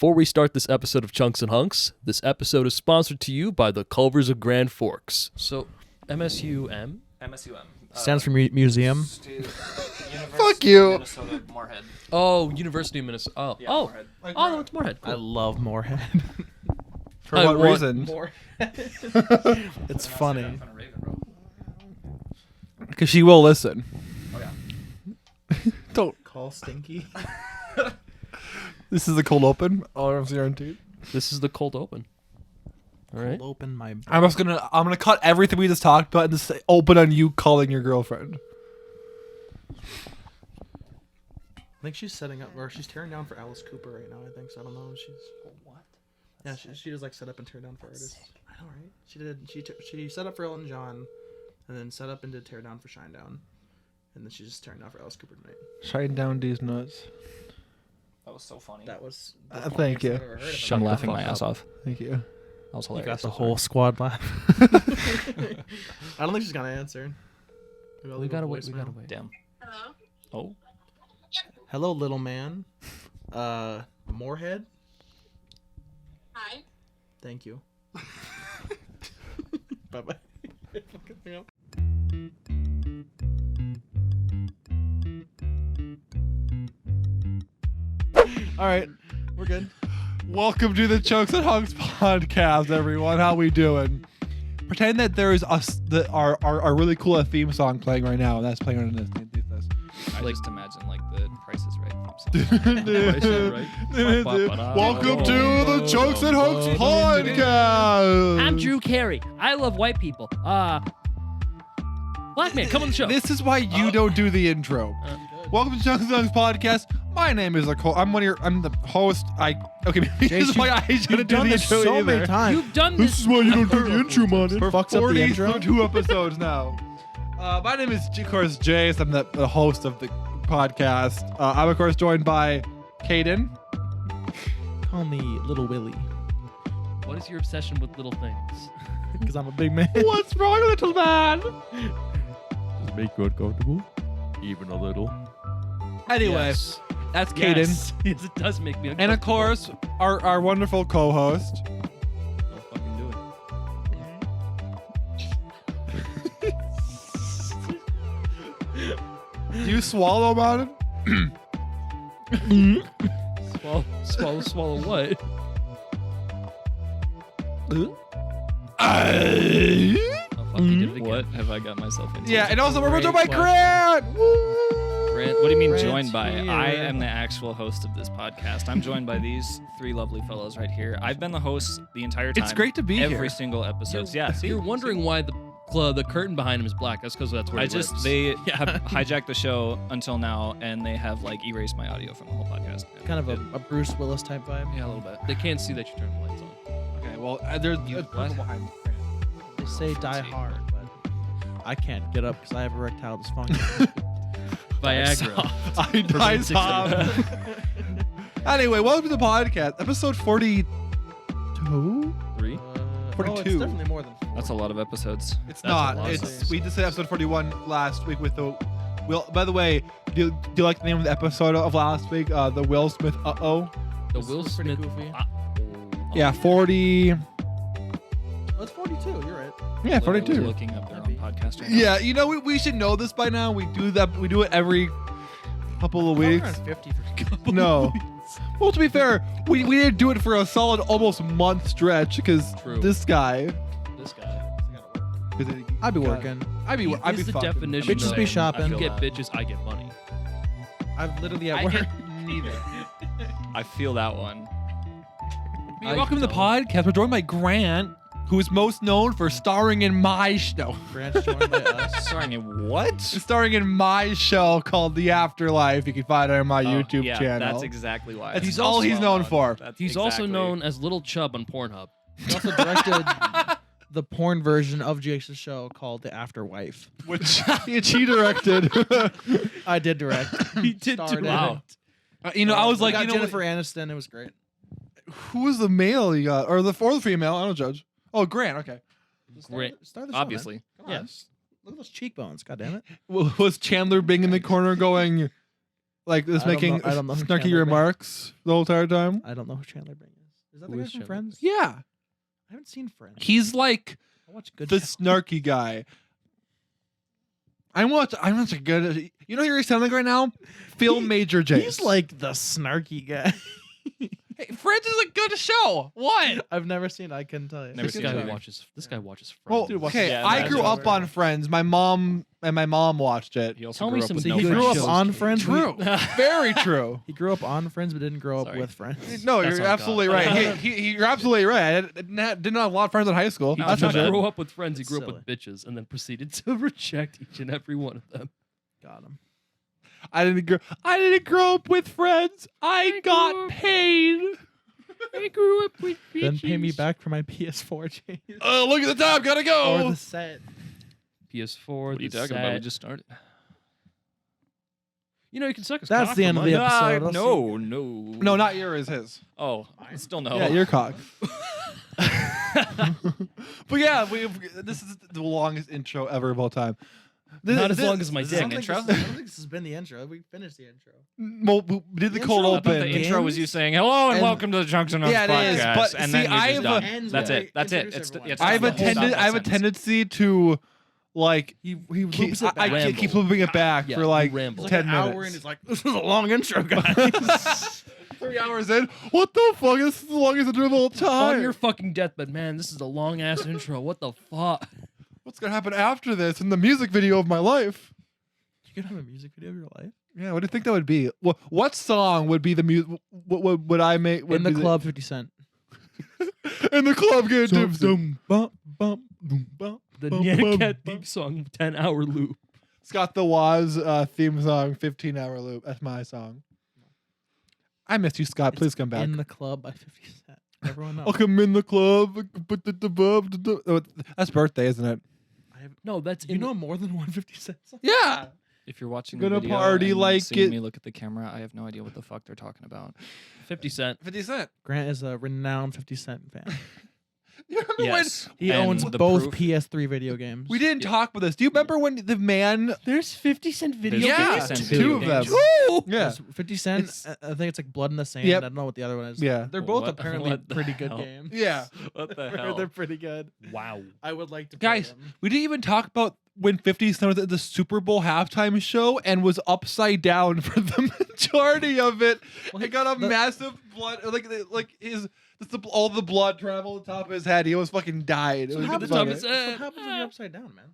Before we start this episode of Chunks and Hunks, this episode is sponsored to you by the Culvers of Grand Forks. So, MSUM? MSUM. Stands for museum. Fuck you. Minnesota, Moorhead. Oh, University of Minnesota. Oh, Yeah, oh, Moorhead. oh, no, it's Moorhead. I love Moorhead. For I what want reason? It's funny. Because she will listen. Oh yeah. Don't. Call Stinky. This is the cold open. All of guaranteed. This is the cold open. All right. Open my. I'm gonna cut everything we just talked about and just say open on you calling your girlfriend. I think she's setting up, or she's tearing down for Alice Cooper right now. I think so. I don't know. She's What? yeah. She does like set up and tear down for artists. I know, right? She did. She set up for Elton John, and then set up and did tear down for Shinedown, and then she's just tearing down for Alice Cooper tonight. Shine down these nuts. That was so funny. That was. Thank you. Shut I'm the laughing fuck my ass up. off. Thank you. That was You hilarious. got the whole squad laugh. I don't think she's gonna answer. We gotta wait. We gotta wait. Damn. Hello? Oh. Hello, little man. Moorhead. Hi. Thank you. Bye bye. All right, we're good. Welcome to the Chunks and Hunks podcast, everyone. How we doing? Pretend that there is our really cool theme song playing right now, and that's playing on this. I Like- just imagine like the Price is Right. Welcome to the Chunks and Hunks podcast. I'm Drew Carey. I love white people. Black man, come on the show. This is why you don't do the intro. Welcome to Chunks and Hunks podcast. My name is Nicole. I'm the host. This is why I shouldn't do the intro so either. many times. You've done This this. is why you don't do the intro, man. For Fucks up the intro. 42 episodes now. My name is, of course, Jace. I'm the host of the podcast. I'm, of course, joined by Caden. Call me Little Willie, What is your obsession with little things? because I'm a big man. What's wrong, little man? Does it make you uncomfortable? Even a little. Anyway, Yes. that's Caden. Yes. Yes, it does make me uncomfortable. And, of course, our wonderful co-host. Don't fucking do it. Do you swallow, man? Swallow what? Oh, fuck, you did it again. What have I got myself into? Yeah, and also we're joined by Great Grant. Grant, what do you mean Grant's joined by? here. I am the actual host of this podcast. I'm joined by these three lovely fellows right here. I've been the host the entire time. It's great to be every here. single episode. Yeah, see, You're wondering why the curtain behind him is black. That's because that's where I he just lives. they have hijacked the show until now, and they have like erased my audio from the whole podcast. Kind of a Bruce Willis type vibe. Yeah, a little bit. They can't see that you turn the lights on. Okay, well, there's what? purple behind. They say die hard, but I can't get up because I have erectile dysfunction. Viagra. I died soft. Anyway, welcome to the podcast, episode 42. 3. 42. It's definitely more than 4. That's a lot of episodes. It's That's a not. lot of It's things. we just did episode 41 last week with the. Will. By the way, do you like the name of the episode of last week? The Will Smith. The This Will was pretty Smith. goofy. Yeah, 40. Oh, it's 42. You're right. Yeah, Literally 42. Looking up their own podcast right now. Yeah, you know we should know this by now. We do that. We do it every couple of weeks. Around 50 for a couple. No. Well, to be fair, we didn't do it for a solid almost month stretch because True. this guy. This guy. I'd be working. I'd be He's the fucking. definition. Bitches of, be shopping. You I get feel bitches, I get money. I've literally I at work. get neither. I feel that one. Welcome to the podcast. We're joined by Grant, who is most known for starring in my show. Grant's joined by us. Starring in what? Starring in my show called The Afterlife. You can find it on my YouTube yeah, channel. That's exactly why. That's It's all so he's known for. That's He's also exactly- known as Little Chub on Pornhub. He also directed the porn version of Jace's show called The Afterwife. which he directed. I did direct. He did Starred in Wow. it. I was We like, got you know, Jennifer Aniston. It was great. who was the male you got, or the female? I don't judge. Oh, Grant. Okay. Great. Start the show, man. Obviously. Come on. Yes. Look at those cheekbones. God damn it. Was Chandler Bing in the corner going, like is I don't making know- I don't know who snarky Chandler Bing- remarks the whole entire time? I don't know who Chandler Bing is. Is that the Who guy is from Chandler Friends? Yeah, I haven't seen Friends. he's like I watch good. the shows. snarky guy. I'm watching a good. You know who you're sounding like right now? Phil Major Jace. He's like the snarky guy. hey, Friends is a good show. What? I've never seen it. I couldn't tell you. Never This seen guy it. watches. This guy watches Well, Friends. Dude, watch- okay. Yeah, I that's grew up over. on Friends. My mom watched it. He also Tell grew me up some with See, no he good grew up shows, on Caden. Friends. True. Very true. He grew up on Friends, but didn't grow up Sorry. with Friends. No, That's you're on absolutely God. right. You're absolutely right. I didn't have a lot of friends in high school. He No, did That's not legit. grow up with friends. He That's grew up with bitches, and then proceeded to reject each and every one of them. Got him. I didn't grow up with friends. I got paid. I grew up with bitches. Then pay me back for my PS4 change. Look at the time. Gotta Or go. the set. PS4. What are you the talking about? We set. just started. You know, you can suck his That's cock the for end of the money. episode. I'll No, no. No, not yours. His. Oh, still no. Yeah, your cock. But yeah, this is the longest intro ever of all time. Not as long as my this is dick. an intro? I don't think this has been the intro. We finished the intro. Well, we did the The cold intro? I thought the open. intro was you saying hello and, And- welcome to the Chunks and Nugs Yeah, it is, podcast, but and see, then you're just I've- done. Ends That's with it. That's it. introduce It's everyone. it's I have the a whole stop that I have a sentence. tendency to like He keep, loops it back. I keep looping it back Yeah, for you like ramble. It's 10 like an minutes. hour and he's like, this was a long intro, guys. 3 hours in. What the fuck? This is the longest intro of all time. On your fucking deathbed, man. This is a long ass intro. What the fuck? What's gonna happen after this in the music video of my life? You could have a music video of your life. Yeah, what do you think that would be? What song would be the music? What would I make? Would In the be club, 50 Cent. in the club, get Dum, tipsy. dum, bum, bum, dum, bum. The Bum, Nyan bum, Cat bum. theme song, 10-hour loop. Scott the Woz theme song, 15-hour loop. That's my song. I miss you, Scott. Please come back. In the club by 50 Cent. Everyone knows. I'll come in the club. Oh, that's birthday, isn't it? No, that's You in know more than 150 Cent song? Yeah. If you're watching Gonna the video party and like seeing it- me look at the camera, I have no idea what the fuck they're talking about. 50 Cent. 50 Cent. Grant is a renowned 50 Cent fan. You remember Yes, He and owns the both proof- PS3 video games. when we didn't talk about this? Do you remember when the man? There's 50 Cent video There's Yeah, 50 Cent two of video them. games. Yeah. There's 50 Cent. It's- I think it's like Blood in the Sand. Yep. I don't know what the other one is. Yeah. They're both What- apparently what the pretty good hell? games. Yeah. What the hell? They're pretty good. Wow. I would like to play Guys, them. we didn't even talk about when 50 Cent was at the Super Bowl halftime show and was upside down for the majority of it. Well, He got a the- massive blood, like his, all the blood traveled the top of his head. He almost fucking died. It So was what the happens, top funny. of his head. what happens when you're upside down, man?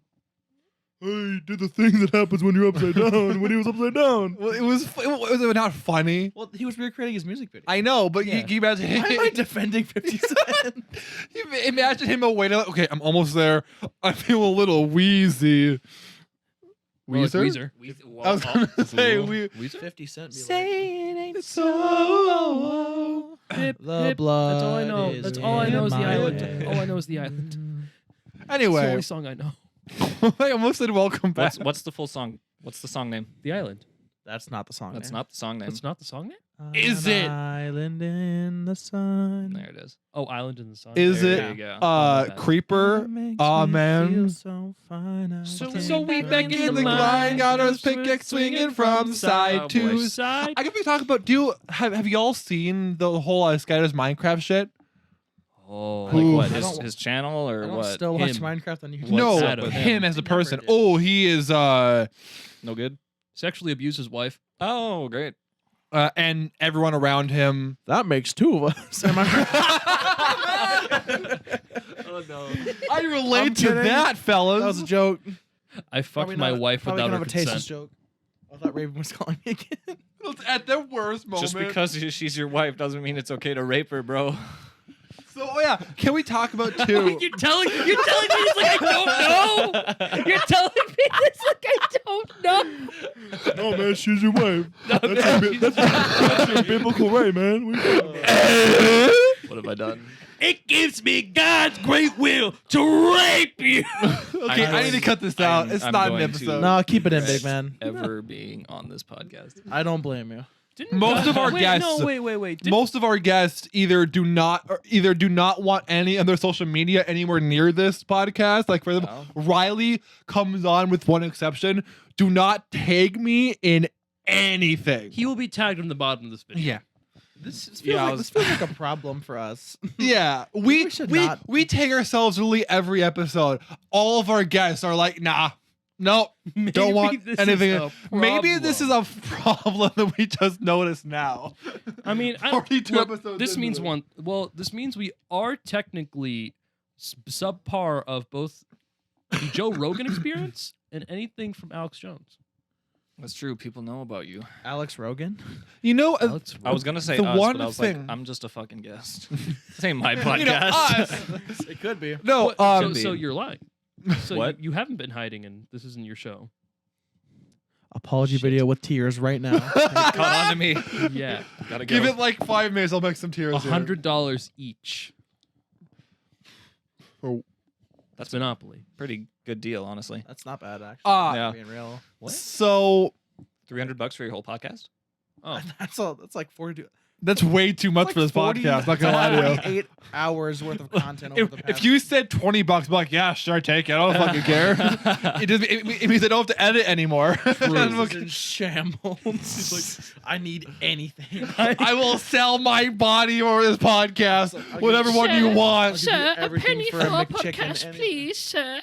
Hey, did the thing that happens when you're upside down. When he was upside down. Well, it was not funny. Well, he was recreating his music video. I know, but Yeah. you imagine Why am I defending 50 Cent? you imagine him away to, okay, I'm almost there. I feel a little wheezy. More like Weezer? Weezer. I was gonna say we. Weezer? 50 Cent be like, it ain't so. Hip, the hip. blood That's all I know. is That's all I know is the in my island. head. All I know is the island. It's the Anyway, only song I know. I almost said welcome back. What's the full song? What's the song name? The island. That's not the song. That's name. not the song name. That's not the song name? Is An it? Island in the sun. There it is. Oh, Island in the Sun. Is There it you go. my bad. Creeper? It makes Aw, me man. feel so fine. I So- can't so we back in the grind, mind. got our pickaxe swinging from side Oh, to boy. Side. I could be talking about. Have y'all seen the whole Skyler's Minecraft shit? Oh. Like Ooh. what? I don't- His channel I or don't what? still watch Him. Minecraft on YouTube. No, What's up with with him as a Never person. did. Oh, he is. No good. Sexually abused his wife. Oh, great. And everyone around him. That makes two of us. Am I Oh no. I I'm relate to kidding. that, fellas. That was a joke. I fucked Probably my not- wife probably without kind her of a tasteless consent. joke. I thought Raven was calling me again. At the worst moment. Just because she's your wife doesn't mean it's okay to rape her, bro. So yeah, can we talk about two? You're telling me this like I don't know. You're telling me this like I don't know. No man, she's your wife. No, man, That's your biblical right, man. What have I done? it gives me God's great will to rape you. Okay, I need to cut this out. It's I'm not an going to- episode. No, keep it in, big man. Ever being on this podcast. I don't blame you. Most of our wait, guests- No, wait. Most of our guests either do not want any of their social media anywhere near this podcast. Like for example, Wow. Riley comes on with one exception. Do not tag me in anything. He will be tagged on the bottom of this video. Yeah. This feels, Yeah, I like, was- this feels like a problem for us. Yeah, we should not- we take ourselves really every episode. All of our guests are like, nah, no, don't want this anything. is a Maybe this is problem. a problem that we just noticed now. I mean, 42 look, episodes. this into means it. one. Well, this means we are technically subpar of both the Joe Rogan experience and anything from Alex Jones. That's true. People know about you. Alex Rogan. You know, Alex I was gonna say The us, one but I was thing- like, I'm just a fucking guest. This ain't my podcast. you know, us. It could be. No, What? So you're lying. So What? You haven't been hiding, and this isn't your show. Apology Shit. video with tears right now. Caught on to me. Yeah, Gotta go. give it like 5 minutes. I'll make some tears. here. $100 each. Oh. That's Monopoly. Pretty good deal, honestly. That's not bad, actually. Yeah. Being real. What? So $300 for your whole podcast? Oh, That's like 42. that's way too much Like for this 40 podcast. Not gonna lie to you. 48 hours worth of content over the past. If you said $20, I'm like, yeah, sure, take it. I don't fucking care. It means I don't have to edit anymore. This is in shambles. He's like, I need anything. I will sell my body over this podcast, whatever one you want. Sir, a penny for a McChicken. please, sir.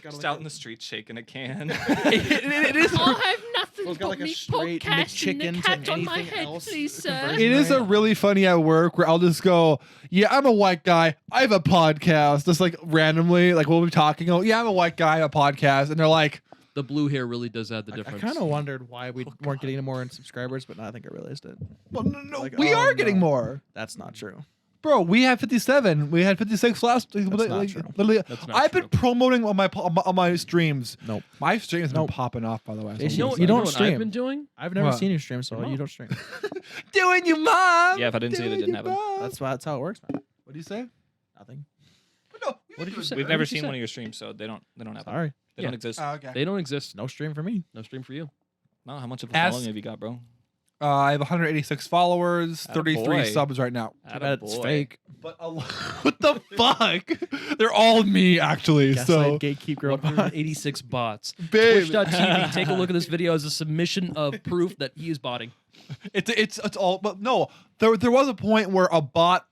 Just out in the street shaking a can. It is. I have nothing Bro's got but like a meat straight podcast and McChicken a to cat on my anything head, else please, sir. conversion. It is a really funny at work where I'll just go, yeah, I'm a white guy. I have a podcast. Just like randomly, like we'll be talking. Oh, yeah, I'm a white guy. I have a podcast. And they're like, the blue hair really does add the I difference. kind of wondered why we weren't getting more in subscribers, but now I think I realized it. well, no, Like, we oh, are getting no. more. That's not true. Bro, we had 57. We had 56 last. not like, true. literally, That's not I've true. been promoting on my streams. Nope. My streams have been Nope. popping off, by the way. Jason, You know what, You don't know what stream. I've been doing? I've never What? seen you stream, so Your you mom. don't stream. Doing you, mom. Yeah, if I didn't see it, it didn't happen. That's how it works, man. What do you say? Nothing. No, What did you say? We've What never did you seen say? one of your streams, so they don't happen. Sorry. They Yeah. don't exist. okay. They don't exist. No stream for me. No stream for you. No, how much of a As- following have you got, bro? I have 186 followers, Atta 33 boy. subs right now. Too bad it's fake. But what the fuck? They're all me, actually. So, Gaslight, gatekeep, girl. 186 bots. babe, Twitch.tv. Take a look at this video as a submission of proof that he is botting. it's all. But no, there was a point where a bot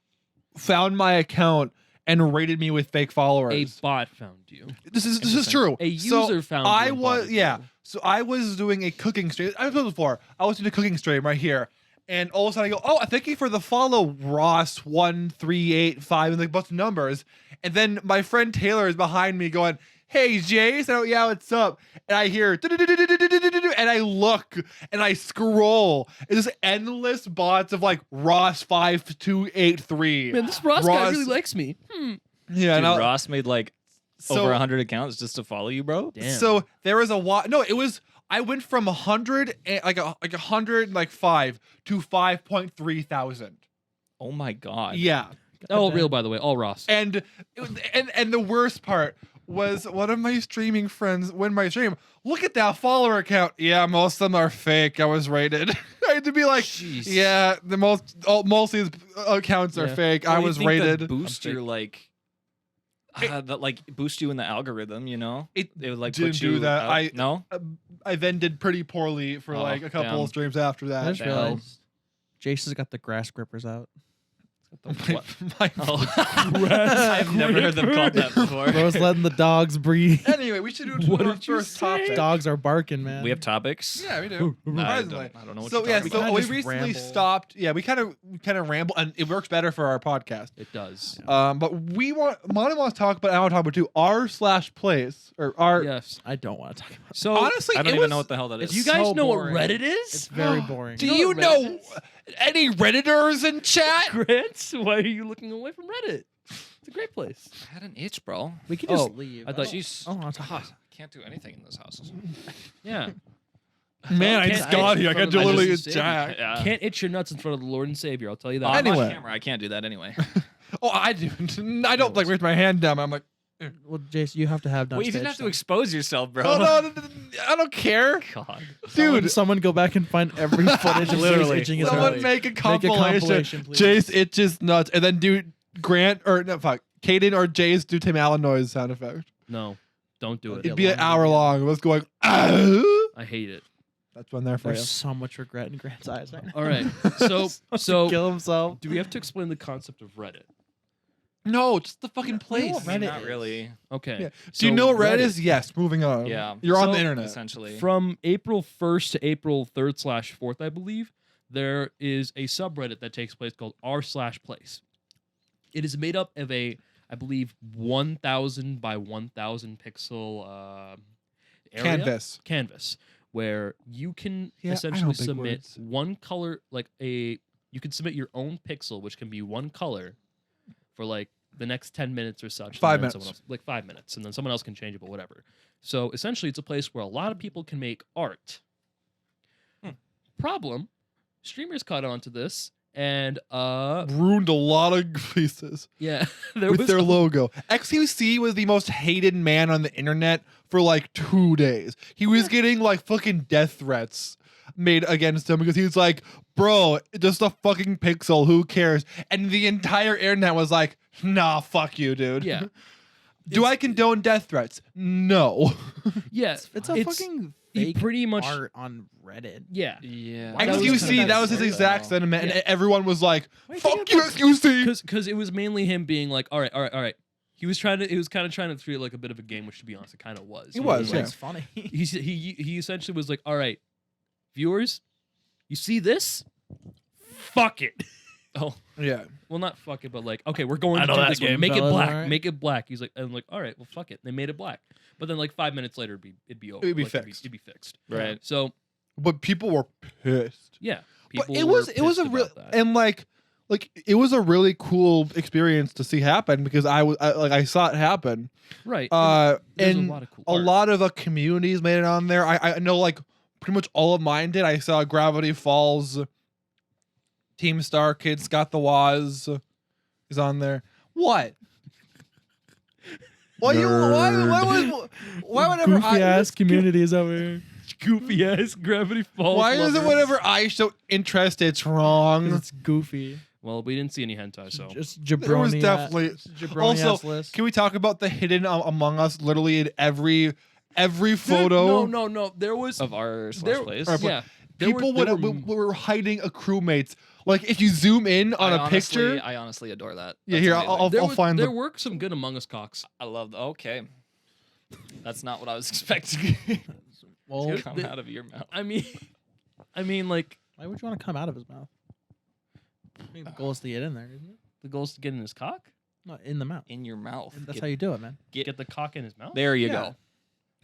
found my account and rated me with fake followers. A bot found you. This is Interesting. true. A So user found you I and was botted yeah. you. So I was doing a cooking stream. I've told before. I was doing a cooking stream right here, and all of a sudden I go, "Oh, thank you for the follow, Ross1385," and like a bunch of numbers. And then my friend Taylor is behind me going, "Hey, Jace," and I go, "Yeah, what's up?" And I hear, and I look and I scroll. It's just endless bots of like Ross5283. Man, this Ross guy really likes me. Yeah, Dude, and Ross made like so- over 100 accounts just to follow you, bro. Damn. So there was no, it was I went from 100 and like 105 to 5.3 thousand. Oh my god. Yeah. all real, by the way. All Ross. And it was, and the worst part was one of my streaming friends when my stream, look at that follower count. Yeah, most of them are fake. I was rated. I had to be like, Jeez. yeah, most of these accounts are Yeah. fake. Well, I you was think that rated. boost I'm your like that like boost you in the algorithm, you know? It would like didn't put do you that. out- no. I then did pretty poorly for Oh, like a couple damn. of streams after I that. just realized Jason's got the grass grippers out. What? My- Oh. I've never heard them called that before. Bro's letting the dogs breathe. Anyway, we should do What our did you first topic. Dogs are barking, man. We have topics. Yeah, we do. Nah, I Surprisingly. don't know what So you're yeah, talking about. so We we kinda just recently ramble. stopped. Yeah, we kind of ramble, and it works better for our podcast. It does. But Monty wants to talk about. I want to talk about too. R/place or our. Yes. I don't want to talk about So, Honestly, I don't it even was- know what the hell that is. you guys so know boring. what Reddit it. It's is? very boring. Do You know you what know Reddit is? any redditors in chat? Grant, why are you looking away from Reddit? It's a great place. I had an itch, bro. We can just Oh, leave. I thought don't- Jeez. I don't want to talk about it. Can't do anything in this house. Yeah. Man, I Can't just got itch here. I in got front of the literally Lord and jack. Yeah. Can't itch your nuts in front of the Lord and Savior. I'll tell you that. On Anyway. camera, I can't do that anyway. Oh, I do. I don't like raise my hand down. I'm like, Well, Jason, you have to have. Well, you didn't have to expose yourself, bro. oh no, I don't care, God. dude. Someone go back and find every footage of Literally. Jace itching his Someone nose. make a Make a compilation. compilation, please. Jace itches nuts, and then do Grant or no fuck Caden or Jace do Tim Allen noise sound effect. No, don't do it. Yeah, It'd be an long hour video. long. It was going. "Ah." I hate it. That's what I'm there for. There's so much regret in Grant's eyes right now. All right. Wants to So kill himself. do we have to explain the concept of Reddit? No, just the fucking know place. what I mean, Reddit not is. really. Okay. Yeah. Do So you know what Reddit Reddit, is? Yes. Moving on. Yeah. You're on So- the internet. Essentially. From April 1st to April 3rd/4th, I believe, there is a subreddit that takes place called r/place. It is made up of a, I believe, 1,000 by 1,000 pixel area. Canvas, where you can Yeah, I know essentially big submit words. one color, you can submit your own pixel, which can be one color for like the next 10 minutes or such. and 5 then minutes. someone else- like 5 minutes, and then someone else can change it, but whatever. So essentially, it's a place where a lot of people can make art. Problem, streamers caught on to this, and Ruined a lot of pieces yeah, there with was their a- logo. XQC was the most hated man on the internet for like 2 days. He was getting like fucking death threats made against him because he was like, bro, just a fucking pixel, who cares? And the entire internet was like, nah, fuck you, dude. Yeah, Do I condone death threats? No. yeah. It's a fucking he fake pretty much art on Reddit. yeah. Yeah. That was XQC, kinda that was his silly, exact though. sentiment, Yeah. and everyone was like, Wait, fuck you you, XQC. Because it was mainly him being like, all right. He was kind of trying to treat it like a bit of a game, which to be honest, it kind of was. It was, yeah. It's funny. He essentially was like, all right, viewers, you see this? Fuck it. Oh. Yeah. Well, not fuck it, but like, okay, we're going I to know do that this one. game, Make it fellas, black. alright. Make it black. He's like, and like, all right, well, fuck it. They made it black. But then like 5 minutes later, it'd be over. It'd be Like, fixed. It'd be fixed. Right. So But people were pissed. yeah, But people it were was a pissed real about that. and like it was a really cool experience to see happen because I saw it happen. right. And there's a lot of cool a art. lot of the communities made it on there. I know like pretty much all of mine did. I saw Gravity Falls, Team Star Kids Got the Waz is on there. What? Why whenever Goofy ass communities over here. goofy ass Gravity Falls. why is it lovers. whenever I show interest it's wrong? It's goofy. Well, we didn't see any hentai, so Just There was jabroni. definitely Also, also. Can we talk about the hidden Among Us? Literally in every photo. Dude, no. There was Of our there, place. Or- yeah. There People were, were hiding a crewmates. Like if you zoom in on a picture. I honestly adore that. Yeah, That's here, amazing. I'll there find there the. were some good Among Us cocks. I love. Okay. That's not what I was expecting well, to come out of your mouth. I mean, like why would you want to come out of his mouth? I think the goal is to get in there, isn't it? the goal is to get in his cock. Not in the mouth. In your mouth. That's Get- how you do it, man. Get the cock in his mouth. There you Yeah. go.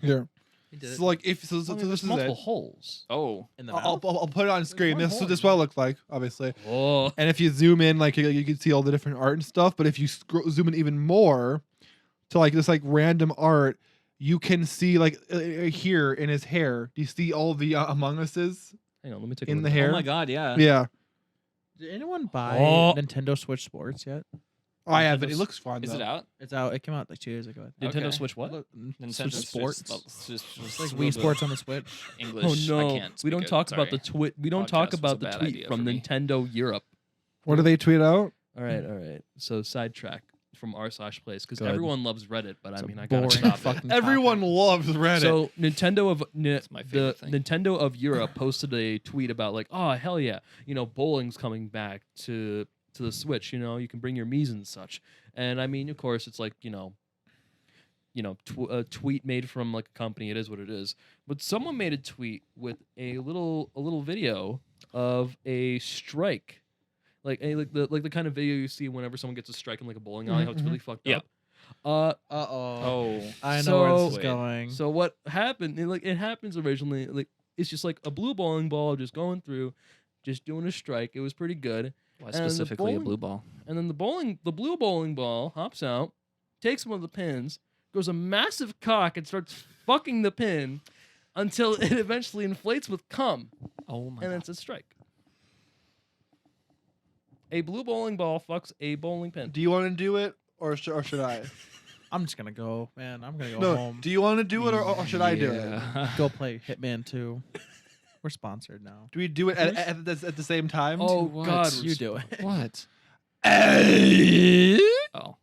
Here. He did So like if so, I so mean, this there's is multiple it. holes. Oh. in the I'll, mouth. I'll put it on screen. one This hole, is what it looks like, obviously. Oh, And if you zoom in, like you can see all the different art and stuff. But if you zoom in even more to like this like random art, you can see like here in his hair. Do you see all the Among Us's hang on, let me take a in look the at hair? Oh my god, yeah. Yeah, Did anyone buy Oh. Nintendo Switch Sports yet? I have it. It looks fun. Is though. it out? It's out. It came out like 2 years ago. I think. Nintendo Okay. Switch what? Look, Nintendo Switch Sports. It's Like Wii Sports on the Switch. English. Oh I no, can't we speak don't it, talk about the sorry. tweet. We don't Podcast talk was about a the bad tweet idea from for me. Nintendo Europe. What do they tweet out? All right. So sidetrack from r/place because Good. everyone loves Reddit, but It's I a mean I gotta boring stop it. fucking Everyone topic. loves Reddit. So Nintendo of my the favorite thing. Nintendo of Europe posted a tweet about like, oh hell yeah, bowling's coming back to the Switch. You can bring your Mii's and such. And I mean, of course, it's like a tweet made from like a company. It is what it is. But someone made a tweet with a little video of a strike, like the kind of video you see whenever someone gets a strike in like a bowling alley. How it's really fucked Yeah. up. Uh-oh. Oh. I know where this is Wait. going. So what happened? It happens originally. Like it's just like a blue bowling ball just going through, just doing a strike. It was pretty good. Why And the specifically a bowling- blue ball? And then the blue bowling ball hops out, takes one of the pins, grows a massive cock, and starts fucking the pin until it eventually inflates with cum, Oh my and god. it's a strike. A blue bowling ball fucks a bowling pin. do you want to do it or should I? I'm just gonna go, man. I'm gonna go No. home. Do you want to do it or should I do it? Yeah. Go play Hitman 2. We're sponsored now. Do we do it at the same time? Oh what? God, You do it. What? I Oh.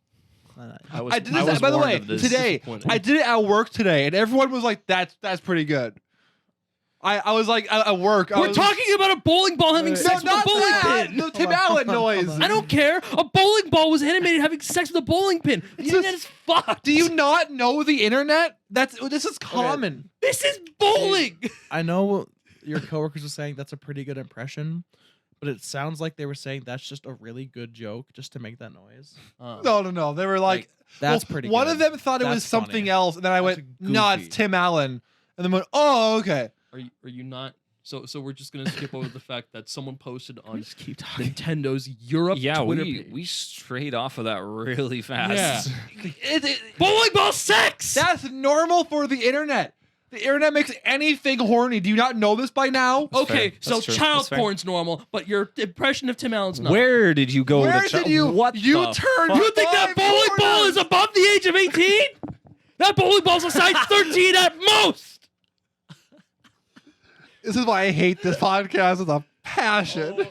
I was, did this. was By the warned way, of this. today Disappointing. I did it at work today, and everyone was like, "That's pretty good." I was like at work. We're talking about a bowling ball having sex with a not bowling that. pin. The Tim Allen noise. I don't care. A bowling ball was animated having sex with a bowling pin. The internet is fucked. Do you not know the internet? This is common. This is bowling. I know your coworkers were saying that's a pretty good impression, but it sounds like they were saying that's just a really good joke just to make that noise. No. They were like, That's well, pretty One good. of them thought it was That's something funny. else, and then I That's went, no, it's goofy. Tim Allen. And then went, oh, okay. Are you not? So we're just gonna skip over the fact that someone posted on Just keep talking. Nintendo's Europe Yeah, Twitter we page. we strayed off of that really fast. Bowling ball sex. That's normal for the internet. The internet makes anything horny. Do you not know this by now? Okay, fair. so That's true. child That's fair. porn's normal, but your impression of Tim Allen's not. Where did you go? Where to did you? What you the turned. fuck? You think that five bowling ball corners. is above the age of 18? That bowling ball's a size 13 at most. This is why I hate this podcast with a passion.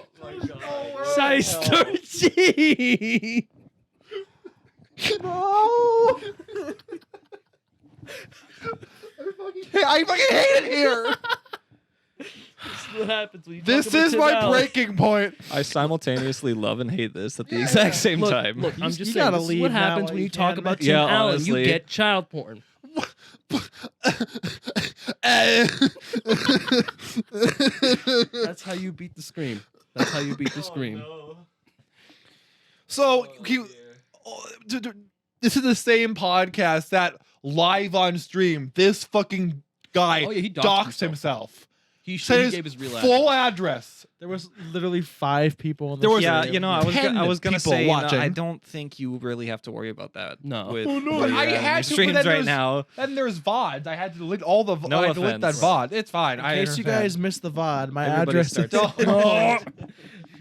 Size 13. No. I fucking hate it here. This is what happens when you This talk about is Tim my Allen. breaking point. I simultaneously love and hate this at the exact same Look, time. look, I'm You just saying, gotta this is leave what now happens while when you you talk can, about man. Tim Yeah, Allen. honestly. You get child porn. That's how you beat the scream. That's how you beat the scream. So this is the same podcast that live on stream. This fucking guy Oh, yeah, he doxed doxed himself. He Said his gave his real full address. address. There was literally 5 people in the There was- Yeah, stream. you know, I was 10 gonna people say, watching. I don't think you really have to worry about that. No. with Oh, no, the, I had your to, but streams then right there's- now. Then there's VODs. I had to delete all the. No I had to delete that offense. VOD. It's fine. In I case you understand. guys missed the VOD, my Everybody address is starts-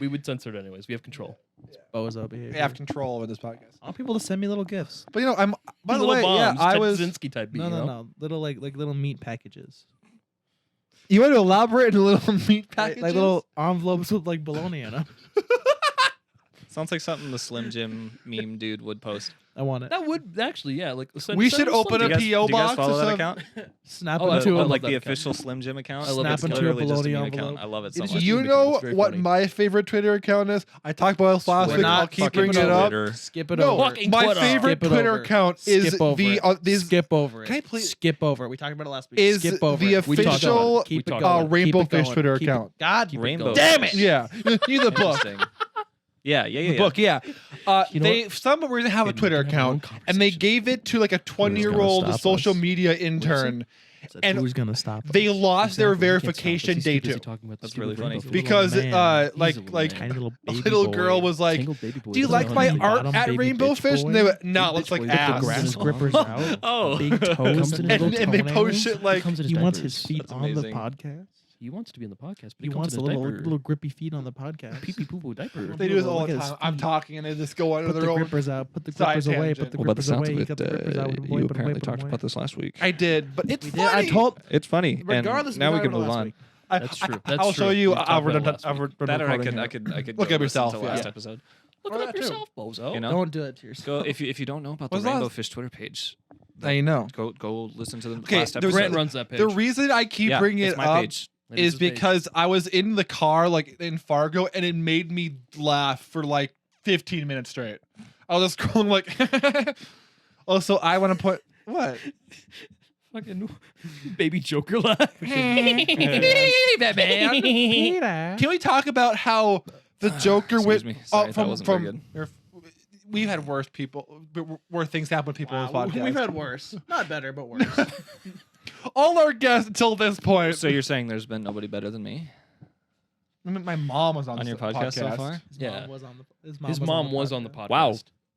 We would censor it anyways. We have control. bozo behavior. We have control over this podcast. I want people to send me little gifts. But you know, I'm. By the Little way, bombs, yeah, I Ted was. Kaczynski type beat. No, you no, know? no. Little like little meat packages. You want to elaborate in a little meat package? Like little envelopes with like bologna in them. Sounds like something the Slim Jim meme dude would post. I want it. That would actually, yeah. Like We should open Do a you guys, P.O. do you guys box follow or that some- account? Snap Oh, I into love a that Like the account. official Slim Jim account. I love Snap It's into a literally just bologna meme envelope. account. I love it It so is much. You It's know very what funny. my favorite Twitter account is? I talked about this last We're week. not I'll keep fucking bringing it up. Twitter. Skip it No, over. Fucking my Twitter. favorite Skip it Twitter over. account is Skip over the it. Skip over it. Can I please- skip over it? We talked about it last week. is skip over the it. We talked official about it. Keep we it talked going. about Keep Rainbow it Fish going. Twitter Keep it- account. God Rainbow. damn it! Yeah, you the book. Interesting. Yeah. The book, yeah. You know They what? for some reason have a Caden, Twitter we can have our own account, and they conversation. gave it to like a 20-year-old stop social us? media intern. And who's gonna stop? us? They lost their Exactly. He can't stop us. verification He's day too busy too talking about the That's stupid really funny. rainbow fish. because man. He's a like little tiny man. little a baby little boy. girl was like, Tangled baby boy "Do you doesn't like know my how to art bottom at baby Rainbow bitch Fish?" boy. And they went, "No, it Big looks bitch like boy. Put the ass." grass His grippers out. Oh. Big toes. Comes in his and little they toenails. post shit like, Comes in his He wants diapers. his feet That's on the amazing. podcast. He wants to be in the podcast, but He he comes wants in a his little diaper. little grippy feet on the podcast. Pee pee poo poo diaper. they do this all Look the at his time. I'm feet. talking and they just go under Put the their own. grippers out. Put the side grippers away. tangent. Put the Well, by the grippers sounds away. of He it, got the grippers out. Put 'em away, you put 'em apparently away, put 'em talked away. about this last week. I did, but it's We did. I funny. told. It's funny. Regardless, and now we talked can about it move last on. week. That's true. That's I'll show true. you. We talked I'll about it last I've week. That or I recording could here. I could Look go at listen yourself, to yeah. last episode. Look Look it at up that too. yourself, bozo. You know? Don't do it to yourself. Go if you don't know about the What's Rainbow last? Fish Twitter page. Now you know. Go listen to the Okay, last there's episode. Grant runs that page. The reason I keep yeah, bringing it's it my up page. It is his page. because I was in the car like in Fargo and it made me laugh for like 15 minutes straight. I was just scrolling like also I want to put what? fucking baby Joker laugh. Peter. Can we talk about how the Joker Excuse went me. Sorry, that wasn't very good. We've had worse people, worse things happen to people in this podcast. We've had worse. Not better, but worse. all our guests until this point. So you're saying there's been nobody better than me I mean, my mom was on on this your podcast so far? His Yeah. mom was on the. His mom was on the podcast. Wow.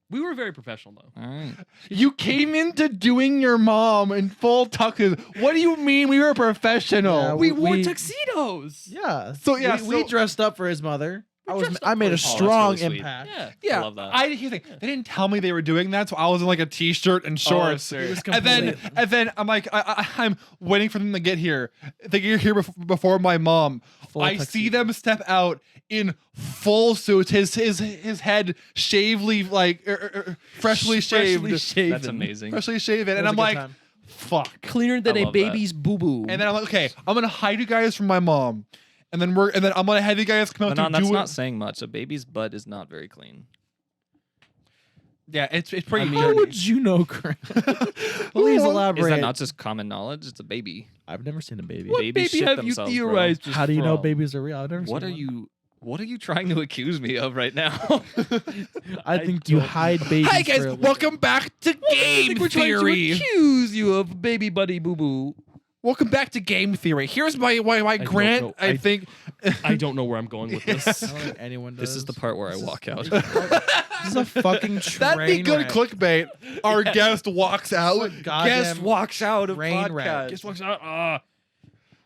We were very professional though. All right. You came into doing your mom in full tuxes. What do you mean we were professional? Yeah, We wore we- tuxedos. Yeah. So, yeah, we so- dressed up for his mother. dressed I up made for a his mom. Oh, that's strong really sweet. impact. Yeah. Yeah, I love that. Here's the thing. They didn't tell me they were doing that, so I was in like a t-shirt and shorts. sir. It was and then I'm like, I'm waiting for them to get here. They get here before my mom. Full I see tuxedo. them step out in full suits. His head shavely like freshly shaved, Freshly shaven. That's amazing. freshly shaven, It and was I'm a good like, time. Fuck. Cleaner than I a love that. baby's boo boo. And then I'm like, okay, I'm gonna hide you guys from my mom, and then I'm gonna have you guys come out Manon, to that's do not it. saying much. A baby's butt is not very clean. Yeah, it's pretty. mean- How dirty. would you know, Grant? Please Well, elaborate. Is that not just common knowledge? It's a baby. I've never seen a baby. what babies baby shit have you themselves, bro. theorized? this How do you know from? babies are real? I've never What are seen one. you? What are you trying to accuse me of right now? I think you don't- hide babies. Hi guys, for a welcome back to I Game think we're trying to Theory. accuse you of baby buddy boo boo. Welcome back to Game Theory. Here's my don't Grant. know. I think I don't know where I'm going with this. I don't think anyone does. This is the part where I walk out. This is a fucking train that'd be good wreck. clickbait. Our guest walks out. Guest walks out of train wreck. podcast. Guess what's out?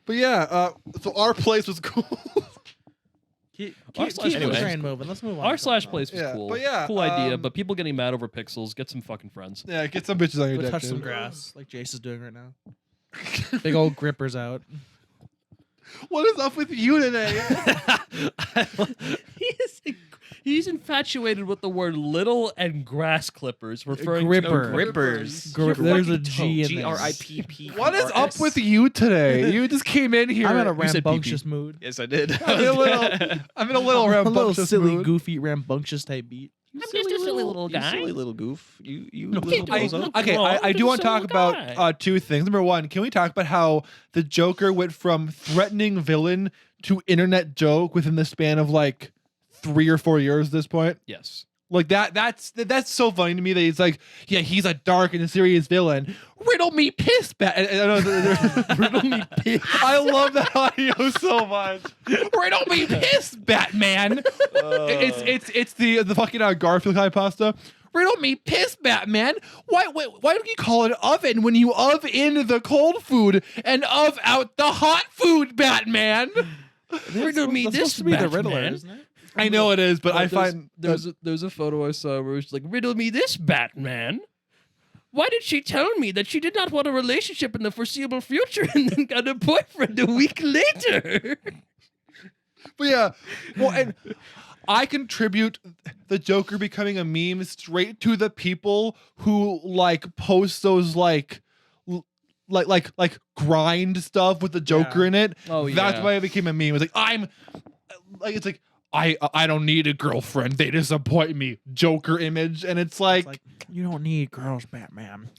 But yeah, so our place was cool. Keep Anyway. the train moving. Let's move on. Our to slash something place was Yeah, cool. but yeah, cool idea. um, But people getting mad over pixels. Get some fucking friends. Yeah, get some bitches on your else. Go dick. touch some dude. grass, like Jace is doing right now. Big old grippers out. What is up with you today? He's infatuated with the word little and grass clippers, referring gripper. to Grippers. There's a G in there. G-R-I-P-P. What is up with you today? You just came in here. I'm in a You said rambunctious pee-pee. mood. Yes, I did. I'm in a little A little rambunctious silly, mood. goofy, rambunctious type beat. I'm just a silly little You guy. silly little goof. You No, little I- bozo. Okay, wrong. I do Just want a to talk little about guy. two things. Number one, can we talk about how the Joker went from threatening villain to internet joke within the span of like 3 or 4 years at this point? Yes. Like that's so funny to me that he's like, yeah, he's a dark and serious villain. Riddle me piss bat. Riddle me piss. I love that audio so much. Riddle me piss, Batman. It's the fucking Garfield kind of pasta. Riddle me piss, Batman. Why don't you call it oven when you ove in the cold food and ove out the hot food, Batman? Riddle me That's this, supposed to be the Batman. Riddler, isn't it? I know it is, but I there's- find there's a photo I saw where it's like, riddle me this, Batman. Why did she tell me that she did not want a relationship in the foreseeable future and then got a boyfriend a week later? But yeah, well, and I contribute the Joker becoming a meme straight to the people who like post those like grind stuff with the Joker Yeah. in it. Oh, That's yeah. why it became a meme. It's like I don't need a girlfriend. They disappoint me. Joker image, and it's like, It's like, you don't need girls, Batman.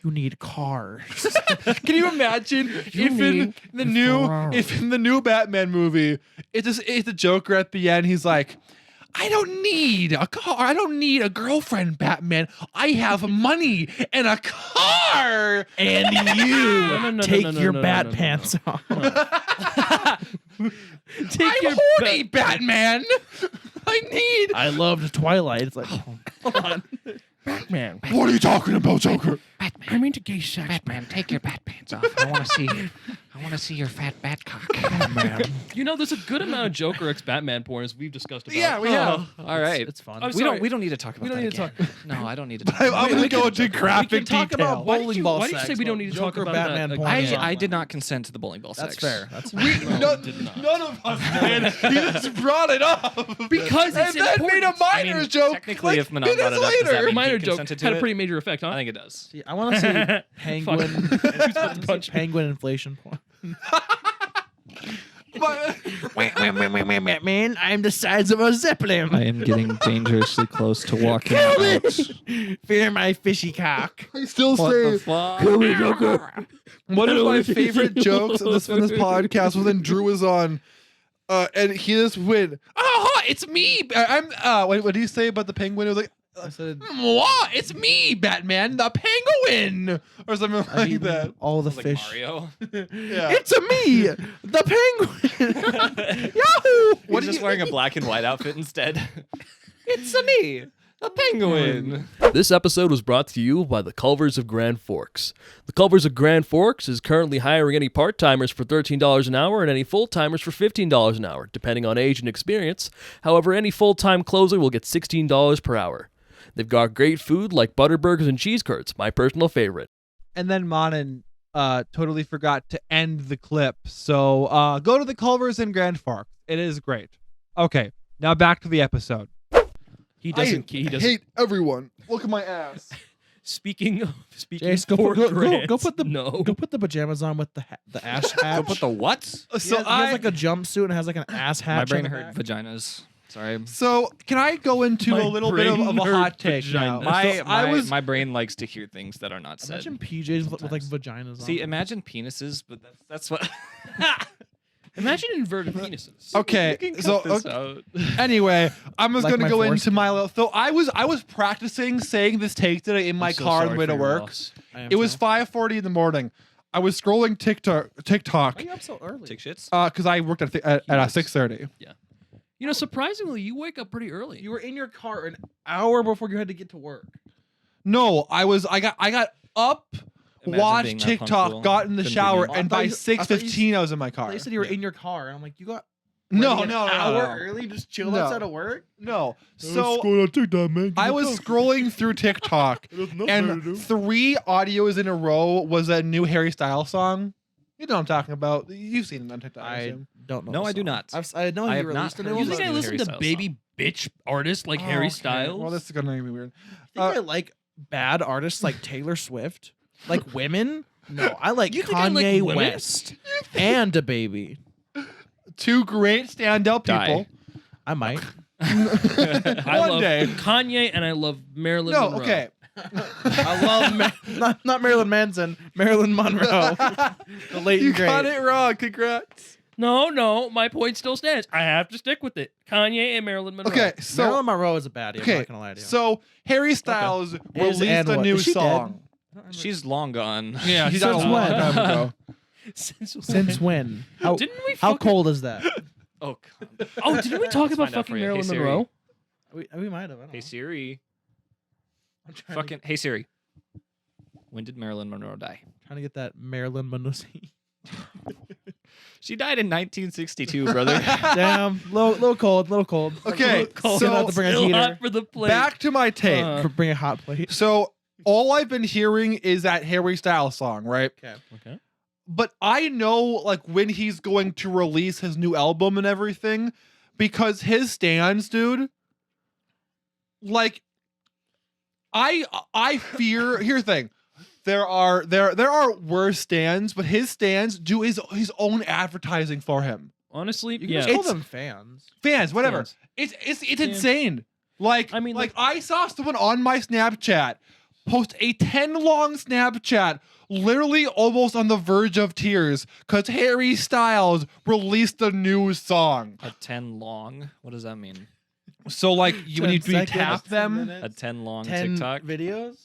You need cars. can you imagine if in need the a new Ferrari. if in the new Batman movie it's the Joker at the end, he's like, I don't need a car. I don't need a girlfriend, Batman. I have money and a car. And you no, take no, no, your no, bat no, no, pants off. Take I'm your horny, Batman. I need. I loved Twilight. It's like, oh, Batman. What are you talking about, Joker? I'm into gay sex. Batman, take your bat pants off. I want to see your fat bat cock. man. You know, there's a good amount of Joker x Batman porn, as we've discussed about. Yeah, we have. All right. It's fun. I'm We sorry. don't need to talk about We don't that need to again. No, I don't need to talk I'm about gonna that. go into graphic we can talk detail. about Why did bowling you- ball why did you sex, say we don't but need to talk Joker about Batman that porn again? is not I mine. did not consent to the bowling ball That's sex. fair. That's We, fair. no, did not. none of us did. You just brought it up Because it's and then made a important. minor I mean, joke. technically, like if Manon brought minutes it up, does that later. mean Minor he joke consented to had a it? pretty major effect, huh? I think it does. See, I want to see penguin. Punch. penguin inflation porn. But- Man, I'm the size of a zeppelin. I am getting dangerously close to walking Kill out. me! Fear my fishy cock. I still What say the fuck? one of my favorite jokes in this podcast was when Drew was on, and he just went, "Oh, it's me." I'm. What did he say about the penguin? It was like, I said, "What? It's me, Batman, the penguin," or something I like mean, that. all the Like fish. Mario. Yeah. It's a me, the penguin. Yahoo! What just wearing a black and white outfit instead? It's a me, the penguin. This episode was brought to you by the Culvers of Grand Forks. The Culvers of Grand Forks is currently hiring any part-timers for $13 an hour and any full-timers for $15 an hour, depending on age and experience. However, any full-time closer will get $16 per hour. They've got great food like butter burgers and cheese curds, my personal favorite. And then Monin totally forgot to end the clip. So go to the Culvers in Grand Forks. It is great. Okay, now back to the episode. He doesn't. He doesn't. hate everyone. Look at my ass. Speaking Jace, for go grants, put the no. Go put the pajamas on with the ash hat. Go put the what? So he has like a jumpsuit and has like an ass hat. My brain on the heard back. vaginas. Sorry. So can I go into My a little bit of brain a hot hurt take now? vagina. My brain likes to hear things that are not said. Imagine PJs with like sometimes. vaginas on. See, imagine penises, but that's what. Imagine inverted penises. Okay, so anyway, I'm just Like gonna my go foreskin. into my little. So I was practicing saying this take today in my I'm so car on sorry the way for to your work. loss. I am It was too. 5:40 in the morning. I was scrolling TikTok Why are you up so early? Take shits. because I worked at 6:30. You know, surprisingly, you wake up pretty early. You were in your car an hour before you had to get to work. No, I got up, Imagine watched being that TikTok, punctual. got in the Couldn't be shower, me. and I by thought you- 6:15 I was in my car. They said you were Yeah. in your car, and I'm like, you got No, ready no, an no, hour no. early, just chill No. outside of work. No. So I was scrolling through TikTok, and 3 audios in a row was a new Harry Styles song. You know what I'm talking about. You've seen it on TikTok. I I assume. don't know. No, the I do song. not. I know I he have not released a heard new You one. think Listen I to listen Harry to Styles baby bitch artists like Oh, Harry okay. Styles? Well, this is gonna be weird. I think I like bad artists like Taylor Swift, like women. No, I like You think I like Kanye women? West and a baby. 2 great standout Die. people. I might. I One love day. Kanye and I love Marilyn No, Monroe. okay. I love not Marilyn Manson, Marilyn Monroe, the late You and great. got it wrong. Congrats. No, my point still stands. I have to stick with it. Kanye and Marilyn Monroe. Okay, so Marilyn Monroe is a baddie. I'm okay, not gonna lie to you. so Harry Styles released and a what? new Is she dead? song. She's long gone. Yeah, she's Since out a long when? time ago. Since when? How Didn't we how fucking- cold is that? Oh, God. Oh, didn't we talk Let's about find out fucking for you. Hey, Marilyn Siri. Monroe? We might have. I don't Hey know. Siri. I'm trying Fucking hey Siri. When did Marilyn Monroe die? trying to get that Marilyn Monroe. She died in 1962, brother. Damn, little cold. Okay, Cold. Gonna have so to bring a Still heater. hot for the plate. back to my take. Bring a hot plate. So all I've been hearing is that Harry Styles song, right? Okay. But I know like when he's going to release his new album and everything because his stands, dude. Like I fear here's the thing. There are worse stands, but his stands do his own advertising for him. Honestly, You can yeah. just call It's- them fans. Fans, whatever. Fans. It's Yeah. insane. Like I mean, like I saw someone on my Snapchat post a 10 long Snapchat, literally almost on the verge of tears, because Harry Styles released a new song. A 10 long. What does that mean? So like when you 10 seconds, tap 10 them, minutes, A 10 long 10 TikTok. videos.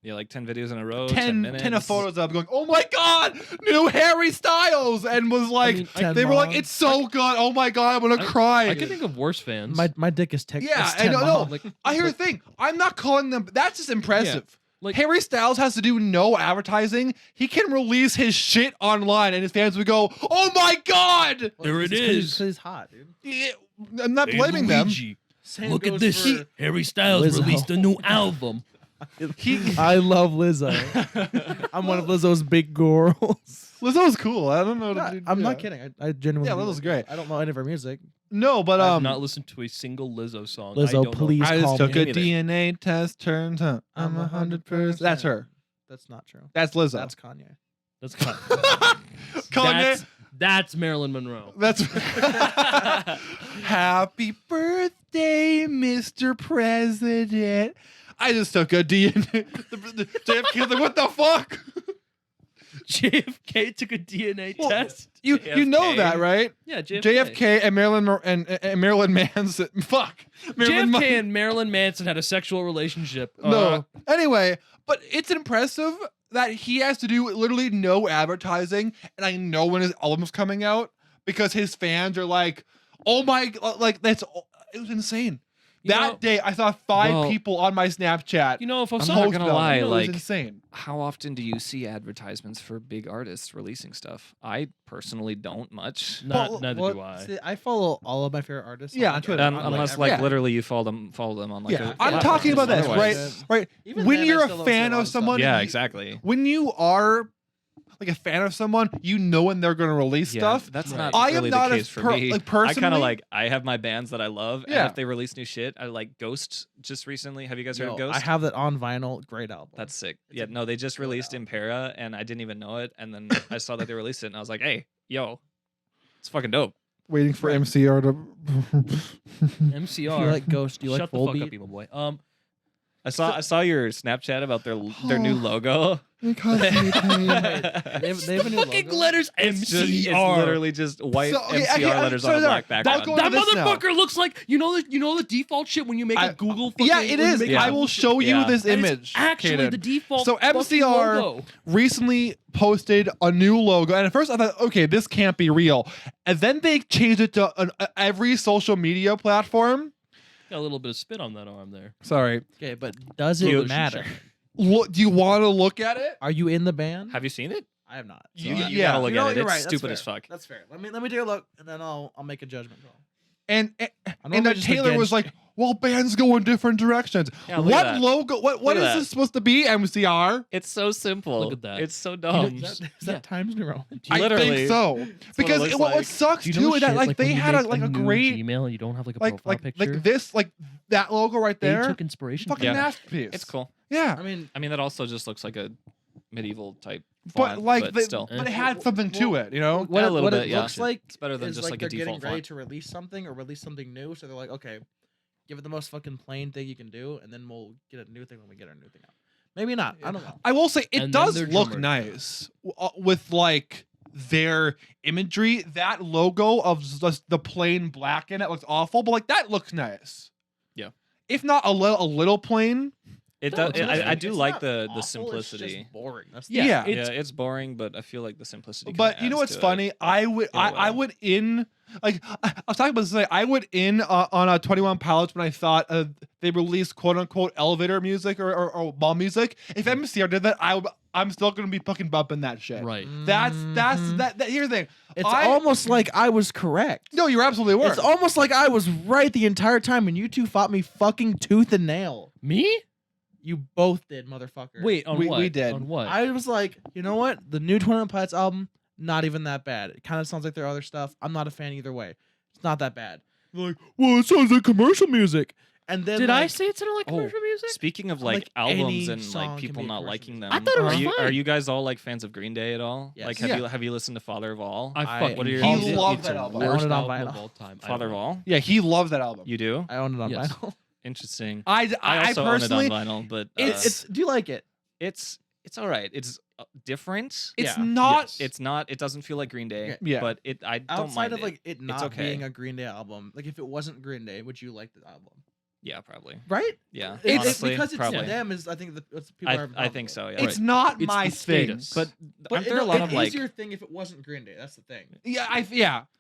Yeah, like 10 videos in a row. 10 minutes. 10 of photos of going, oh my god, new Harry Styles, and was like, mean, 10 they were like, long. it's so good. Oh my god, I'm gonna cry. I can think of worse fans. My dick is tick. Yeah, it's I 10 know. long. like, I hear the thing. I'm not calling them. That's just impressive. Like- Harry Styles has to do no advertising. He can release his shit online, and his fans would go, "Oh my god!" There it It's 'cause is. he's hot, dude. Yeah, I'm not Hey, blaming them. Luigi, Same look at goes this. for- Harry Styles Lizzo. released a new album. I love Lizzo. I'm one of Lizzo's big girls. Lizzo's cool. I don't know. I'm not kidding. I genuinely. Yeah, do Lizzo's like great. Lizzo. I don't know any of her music. No, but I have not listened to a single Lizzo song. I Lizzo, don't know. please I call just took me. a DNA test. Turns out I'm 100%. That's her. That's not true. That's Lizzo. That's Kanye. That's Kanye. Kanye. That's Marilyn Monroe. That's Happy birthday, Mr. President. I just took a DNA. JFK was like, what the fuck? JFK took a DNA Well, test. You know JFK. that, right? Yeah, JFK. JFK and Marilyn Manson. Fuck. Marilyn JFK and Marilyn Manson had a sexual relationship. No. Anyway, but it's impressive that he has to do literally no advertising, and I know when his album's coming out because his fans are like, "Oh my!" Like it was insane. You That know- day, I saw 5 Well, people on my Snapchat. You know, if I'm I'm not not gonna lie, it was like- insane. How often do you see advertisements for big artists releasing stuff? I personally don't much. Well, neither do I. See, I follow all of my favorite artists. Yeah, on on Twitter. Unless like yeah. literally you follow them on like Yeah, a I'm yeah, talking about this, otherwise- right? Right. Even When then, I you're still a don't see a fan lot of of stuff. someone, Yeah, exactly. when you are like a fan of someone, you know when they're going to release stuff. That's Right. not I am really not the as case for per- me. like, I kind personally- of like I have my bands that I love, Yeah. and if they release new shit, I like Ghost just recently. Have you guys heard of Yo, Ghost? I have that on vinyl. Great album. That's sick. It's Yeah, a no, they just good released album. Impera, and I didn't even know it, and then I saw that they released it, and I was like, hey, yo, it's fucking dope. Waiting for MCR to. MCR. If you like Ghost, do you Shut like the Full fuck up, Beat? emo boy. I saw your Snapchat about their new logo. Because me pain. They have a new fucking logo? letters It's MCR. literally just white So, okay, MCR okay, letters sorry, on a sorry. black Don't background. go That into this now. motherfucker looks like you know the default shit when you make I- a Google. Fucking, Yeah, it when you is. make Yeah. I will show you Yeah. this and it's image. actually Caden. the default. So fucking MCR logo. recently posted a new logo, and at first I thought, okay, this can't be real. And then they changed it to every social media platform. Got a little bit of spit on that arm there. Sorry. Okay, but does Cute. it matter? Look, do you want to look at it? Are you in the band? Have you seen it? I have not. You, So, you yeah. gotta look You know, at it. you're It's right, that's stupid fair. as fuck. That's fair. Let me take a look, and then I'll make a judgment call. And I'm and normally then just Taylor was against- like, "Well, bands go in different directions. Yeah, look at What that. logo? What Look is at that. this supposed to be? MCR? It's so simple. Look at that. It's so Is dumb. that Times New Roman? I Literally. think so. what Because it looks what like. sucks Do you too know is that shit, like when they you had make a new great Gmail and you don't have like a like profile picture. this that logo right They there. took inspiration. Fucking from that. masterpiece. It's cool. Yeah, I mean, I mean, that also just looks like a medieval type but font, like but they, still. but it had something to it, you know. what, Yeah, a it, little what bit, it yeah. looks like It's better than is just like a they're getting default ready font. to release something or release something new. So they're like, okay, give it the most fucking plain thing you can do, and then we'll get a new thing when we get our new thing out. Maybe not. I don't know. I will say it And then does their look drummer. nice with like their imagery. That logo of just the plain black in it looks awful, but like that looks nice. Yeah. If not a little plain. It No, does. it's I not- do it's like not the awful, it's simplicity. just boring. That's Yeah. Yeah, Yeah, it's boring, but I feel like the simplicity. But kinda you know adds what's to it. funny? I would in a I way. would in like I was talking about this today. I would in on a 21 Pilots when I thought they released quote unquote elevator music or ball music. If MCR did that, I'm still gonna be fucking bumping that shit. Right. That's Mhm. that. Here's the thing. It's I- almost like I was correct. No, you absolutely were. It's almost like I was right the entire time, and you two fought me fucking tooth and nail. Me? You both did, motherfucker. Wait, on We- what? we did. On what? I was like, you know what? The new 21 Pilots album, not even that bad. It kind of sounds like their other stuff. I'm not a fan either way. It's not that bad. They're like, well, it sounds like commercial music. And then Did I like, say it sounded like Oh, commercial music? Speaking of Like, like albums any and song like can people be not commercial liking them, music. I thought it was are fine. you guys all like fans of Green Day at all? Yes. Like, Yeah. have you listened to Father of All? I fucking What are your He hated it. loved It's that the album. I own worst it on album vinyl. of all time. I Father of don't- All? Yeah, he loves that album. You do? I own it on Yes. vinyl. Interesting. I also personally, own it on vinyl, but It's do you like it? it's all right. It's different. it's Yeah. not. It's not. It doesn't feel like Green Day. Okay. Yeah. But I don't Outside mind of like it not okay. being a Green Day album, like if it wasn't Green Day, would you like the album? Yeah, probably. Right? Yeah. It's honestly, because it's probably. them is I think that's people are. I think so. Yeah. It's not It's my the thing. status. But But aren't there a lot of it like? is your thing if it wasn't Green Day. That's the thing. Yeah.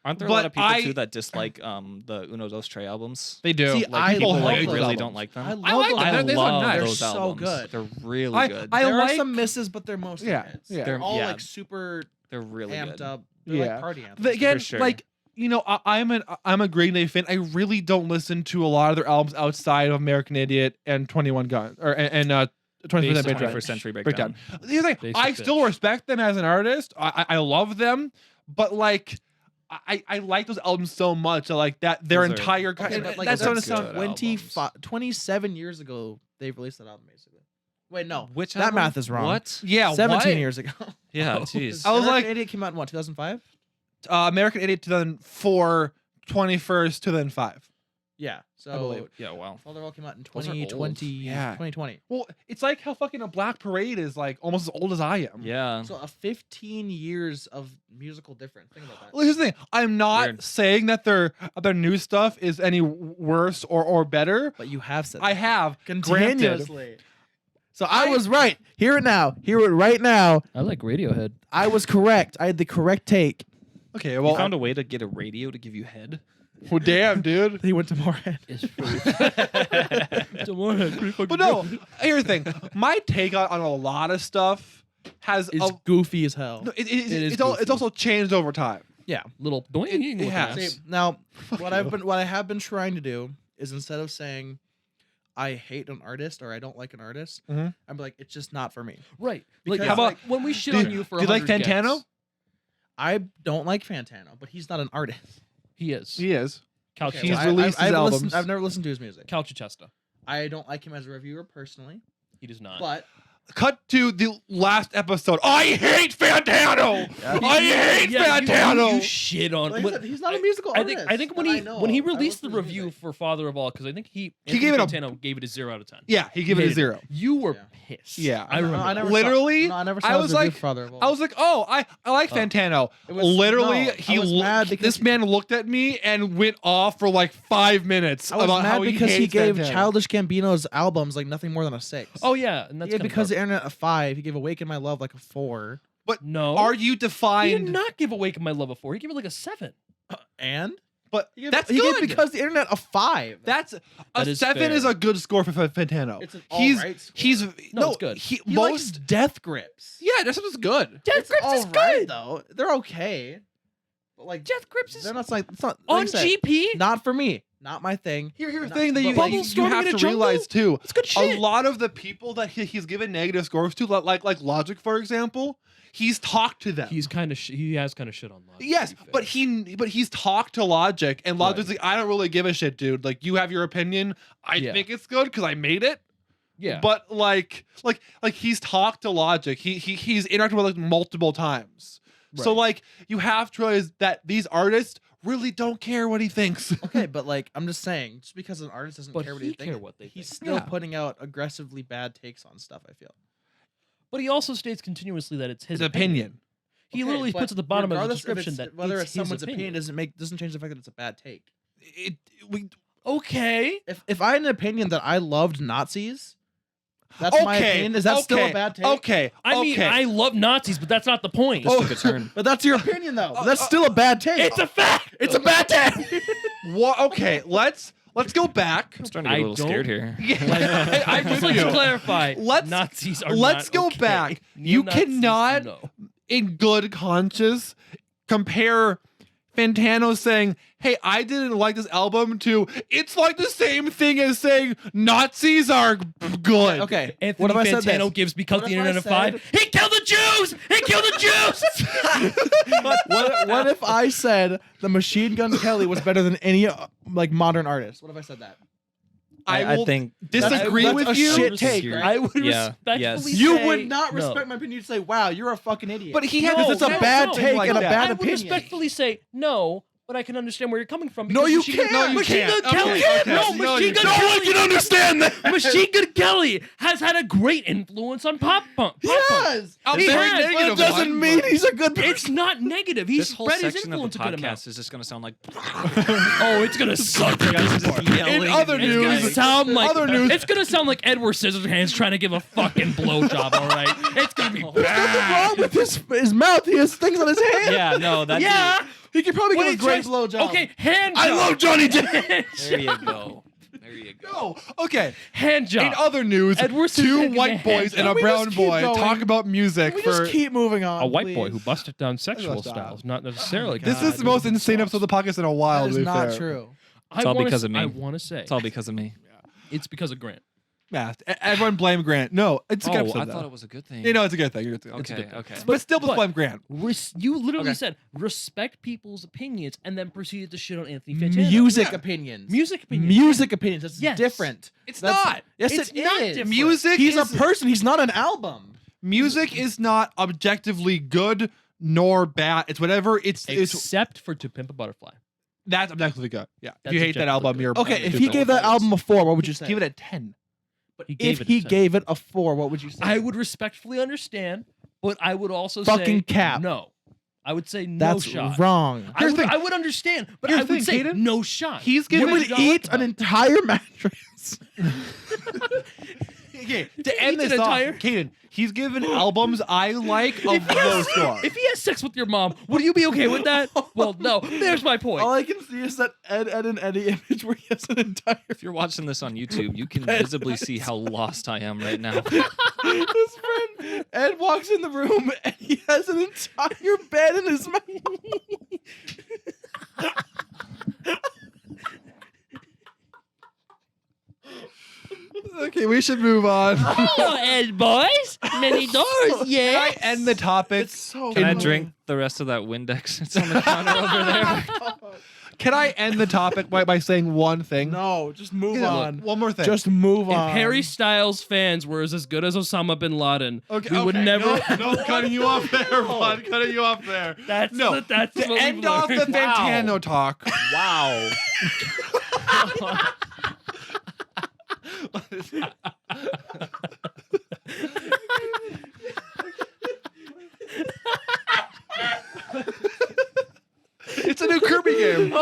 Aren't there a lot but of people I- too that dislike the Uno Dos Tres albums? They do. See, Like I people love like those really albums. don't like them. I love I like those them. I They're- they're love nice. those They're so albums. good. They're really I- good. I There like- are some misses, but they're mostly Yeah, hits. yeah. They're all Yeah. like super They're really amped good. up. They're Yeah. like party anthems. But again, sure. like you know, I'm a Green Day fan. I really don't listen to a lot of their albums outside of American Idiot and 21 Gun and 21st Basic Century 21st Century Breakdown. Breakdown. The other thing, Basic I still bitch. respect them as an artist. I love them, but like. I like those albums so much. I like that their Those are- entire. Okay, but like that's those are what it sounds. good 27 years ago, they released that album basically. Wait, no. Which that album? math is wrong. What? Yeah, 17 what? years ago. Yeah, jeez. I was American like- Idiot came out in what, 2005? American Idiot 2004, 21st 2005. Yeah. So I believe. Yeah, wow. Father of All came out in Those are old. 2020. Yeah. 2020. Well, it's like how fucking a Black Parade is like almost as old as I am. Yeah. So a 15 years of musical difference. Think about that. Well, here's the thing. I'm not Weird. saying that their new stuff is any worse or better. But you have said I that. have Continuously. So I was right. Hear it now. Hear it right now. I like Radiohead. I was correct. I had the correct take. Okay, You well, found a way to get a radio to give you head. well, damn, dude. He went to Moorhead. It's pretty But no, here's the thing. My take on a lot of stuff has It's a, goofy as hell. no, is it's goofy. also changed over time. Yeah. little doing. has. See, now what I have been trying to do is instead of saying I hate an artist or I don't like an artist, Mhm. I'm like, it's just not for me. Right. Like, Because, how about like, when we shit do- on you for do you like 100 Fantano? guests? I don't like Fantano, but he's not an artist. He is. He is. Couch He's well, released his I've albums. I've never listened to his music. Couchchester. I don't like him as a reviewer personally, He does not. but Cut to the last episode. I hate Fantano. I hate Fantano. You shit on. like I when- said, he's not a musical I artist. think when that I he know when he of. I released the listen to his review music. for Father of All, because I think he gave it a- Fantano gave it a 0 out of 10. Yeah, he gave it a Hated 0. You were Yeah. pissed. Yeah. I remember. I never Literally, saw, no, I never saw I his was review like- for Father of All. I was like, oh, I like Fantano. It was- Literally, no, he I was mad because this man looked at me and went off for like 5 minutes I was about mad how because he hates gave Fantano. Childish Gambino's albums like nothing more than a 6. Oh yeah, and He that's gave kinda because the dark. internet a 5. He gave Awaken My Love like a 4. No. Are you he defined? did not give Awaken My Love a 4. He gave it like a 7. And But he gave, that's he good. gave because the internet a 5. That's a That is 7 fair. is a good score for Fantano. It's an he's alright score. he's No, it's good. He, He most likes Death Grips. yeah, that's good. Death It's Grips is alright, good. though. They're okay. But like Death Grips is they're not like it's not like I on said, GP. not for me. Not my thing. Here's the Not- thing that but you, like- you Bubble have Storm in to a Jungle? realize too. It's good A shit. lot of the people that he's given negative scores to, like Logic, for example, he's talked to them. He's kind of he has kind of shit on Logic. Yes, to be fair. but he's talked to Logic, and Logic's Right. like, I don't really give a shit, dude. Like, you have your opinion. I Yeah. think it's good because I made it. yeah. But like he's talked to Logic. He's interacted with like multiple times. So Right. like you have to realize that these artists really don't care what he thinks. Okay, but like I'm just saying, just because an artist doesn't But care what he he thinks, care what they he's think. still Yeah. putting out aggressively bad takes on stuff. I feel. But he also states continuously that it's his His opinion. He Okay, literally but puts at the bottom of the regardless if description it's- that whether it's it's his someone's opinion doesn't change the fact that it's a bad take. We Okay. If I had an opinion that I loved Nazis, that's my opinion. Is that still a bad take? Okay. I mean, okay. I love Nazis, but that's not the point. This took a turn. But that's your opinion, though. That's still a bad take. It's a fact. It's a bad take. What? Okay. Let's go back. I'm starting to get a little scared here. Yeah, I I'm just with like to you. clarify. Let's- Nazis are let's not go okay. back. You Neo-Nazis, cannot- no. In good conscience, compare Fantano saying, "Hey, I didn't like this album," to it's like the same thing as saying Nazis are good. Okay. Anthony What if I said Fantano this? gives because What the if I internet a said- 5. He killed the Jews. He killed the Jews. What if I said the Machine Gun Kelly was better than any like modern artist? What if I said that? I will think disagree that's with a you. shit take, You're- right? I would Yeah, respectfully yes. You say would not no. respect my opinion. You'd say, "Wow, you're a fucking idiot." But he had No, it's a no, bad no, take like and a that. bad I would opinion. respectfully say no, but I can understand where you're coming from. No, because you Machine can't. Gun- No, you Machine Gun can't. Kelly. Okay, okay. No, No, Machine you Gun can't. Kelly. No one can understand that. Machine Gun Kelly has had a great influence on pop punk. Yes, A He very has, but it negative doesn't one, mean but- he's a good person. It's not negative. He's This whole spread his section of the influence a good amount. podcast is just going to sound like. Oh, it's gonna suck. You guys are just yelling In and other It's news- gonna sound like other news- It's gonna sound like Edward Scissorhands trying to give a fucking blowjob. All right, it's gonna be What's bad. wrong with his mouth? He has things on his hand. Yeah, no, that. Yeah. He could probably give Wait, a great Jace, blowjob. Okay, hand I job. love Johnny Depp. There you go. There you go. No. Okay. Hand job. In other news, Edward two Scissorhands white and boys Hands and a Can we brown just keep boy going? talk about music Can we for. just keep moving on? a white boy please? who busted down sexual Stop. styles, not necessarily. This God, is the most insane episode of the podcast in a while. That to is be not fair. true. It's all because of me. I want to say It's all because of me. it's because of Grant. Yeah, everyone blame Grant. No, it's a good Oh, episode. I though. thought it was a good thing. You know, it's a good thing. It's a good Okay, thing. okay. But still, But- blame Grant. You literally Okay. said respect people's opinions and then proceeded to shit on Anthony Fantano. Music Yeah. opinions. Music opinions. Music opinions. That's Yes. different. It's That's- not. Yes, It's it not is. different. Music. He's is, a person. He's not an album. music is not objectively good nor bad. It's whatever. It's Except for To Pimp a Butterfly. that's objectively good. Yeah. If That's you hate that objectively album, good. you're Okay, if he stupid. gave that album a 4, what would you say? give it a 10. But he gave If it he a 10. gave it a 4, what would you say? I would respectfully understand, but I would also Fucking say cap. no. I would say no That's shot. wrong. Here's the thing. I would understand, but Here's I the would thing, say Caden. no shot. He's You given. would don't like eat that. an entire mattress. Okay, He to end eats this an off, entire- Caden, he's given albums I like of If he low has- score. If he has sex with your mom, would you be okay with that? Well, no. There's my point. All I can see is that Ed and Eddie image where he has an entire. If you're watching this on YouTube, you can visibly see how lost I am right now. His friend Ed walks in the room and he has an entire bed in his mouth. Okay, we should move on. Oh, and boys, many doors, Can I end the topic? It's so Can I funny. drink the rest of that Windex that's on the counter over there? Can I end the topic by saying one thing? No, just move Yeah, on. One more thing. Just move If on. Harry Styles fans were as good as Osama bin Laden, okay, we would okay, never. No, cutting you off there, bud. Cutting you off there. That's No, that's To what end we've off the learned. Fantano talk. Wow. It's a new Kirby game.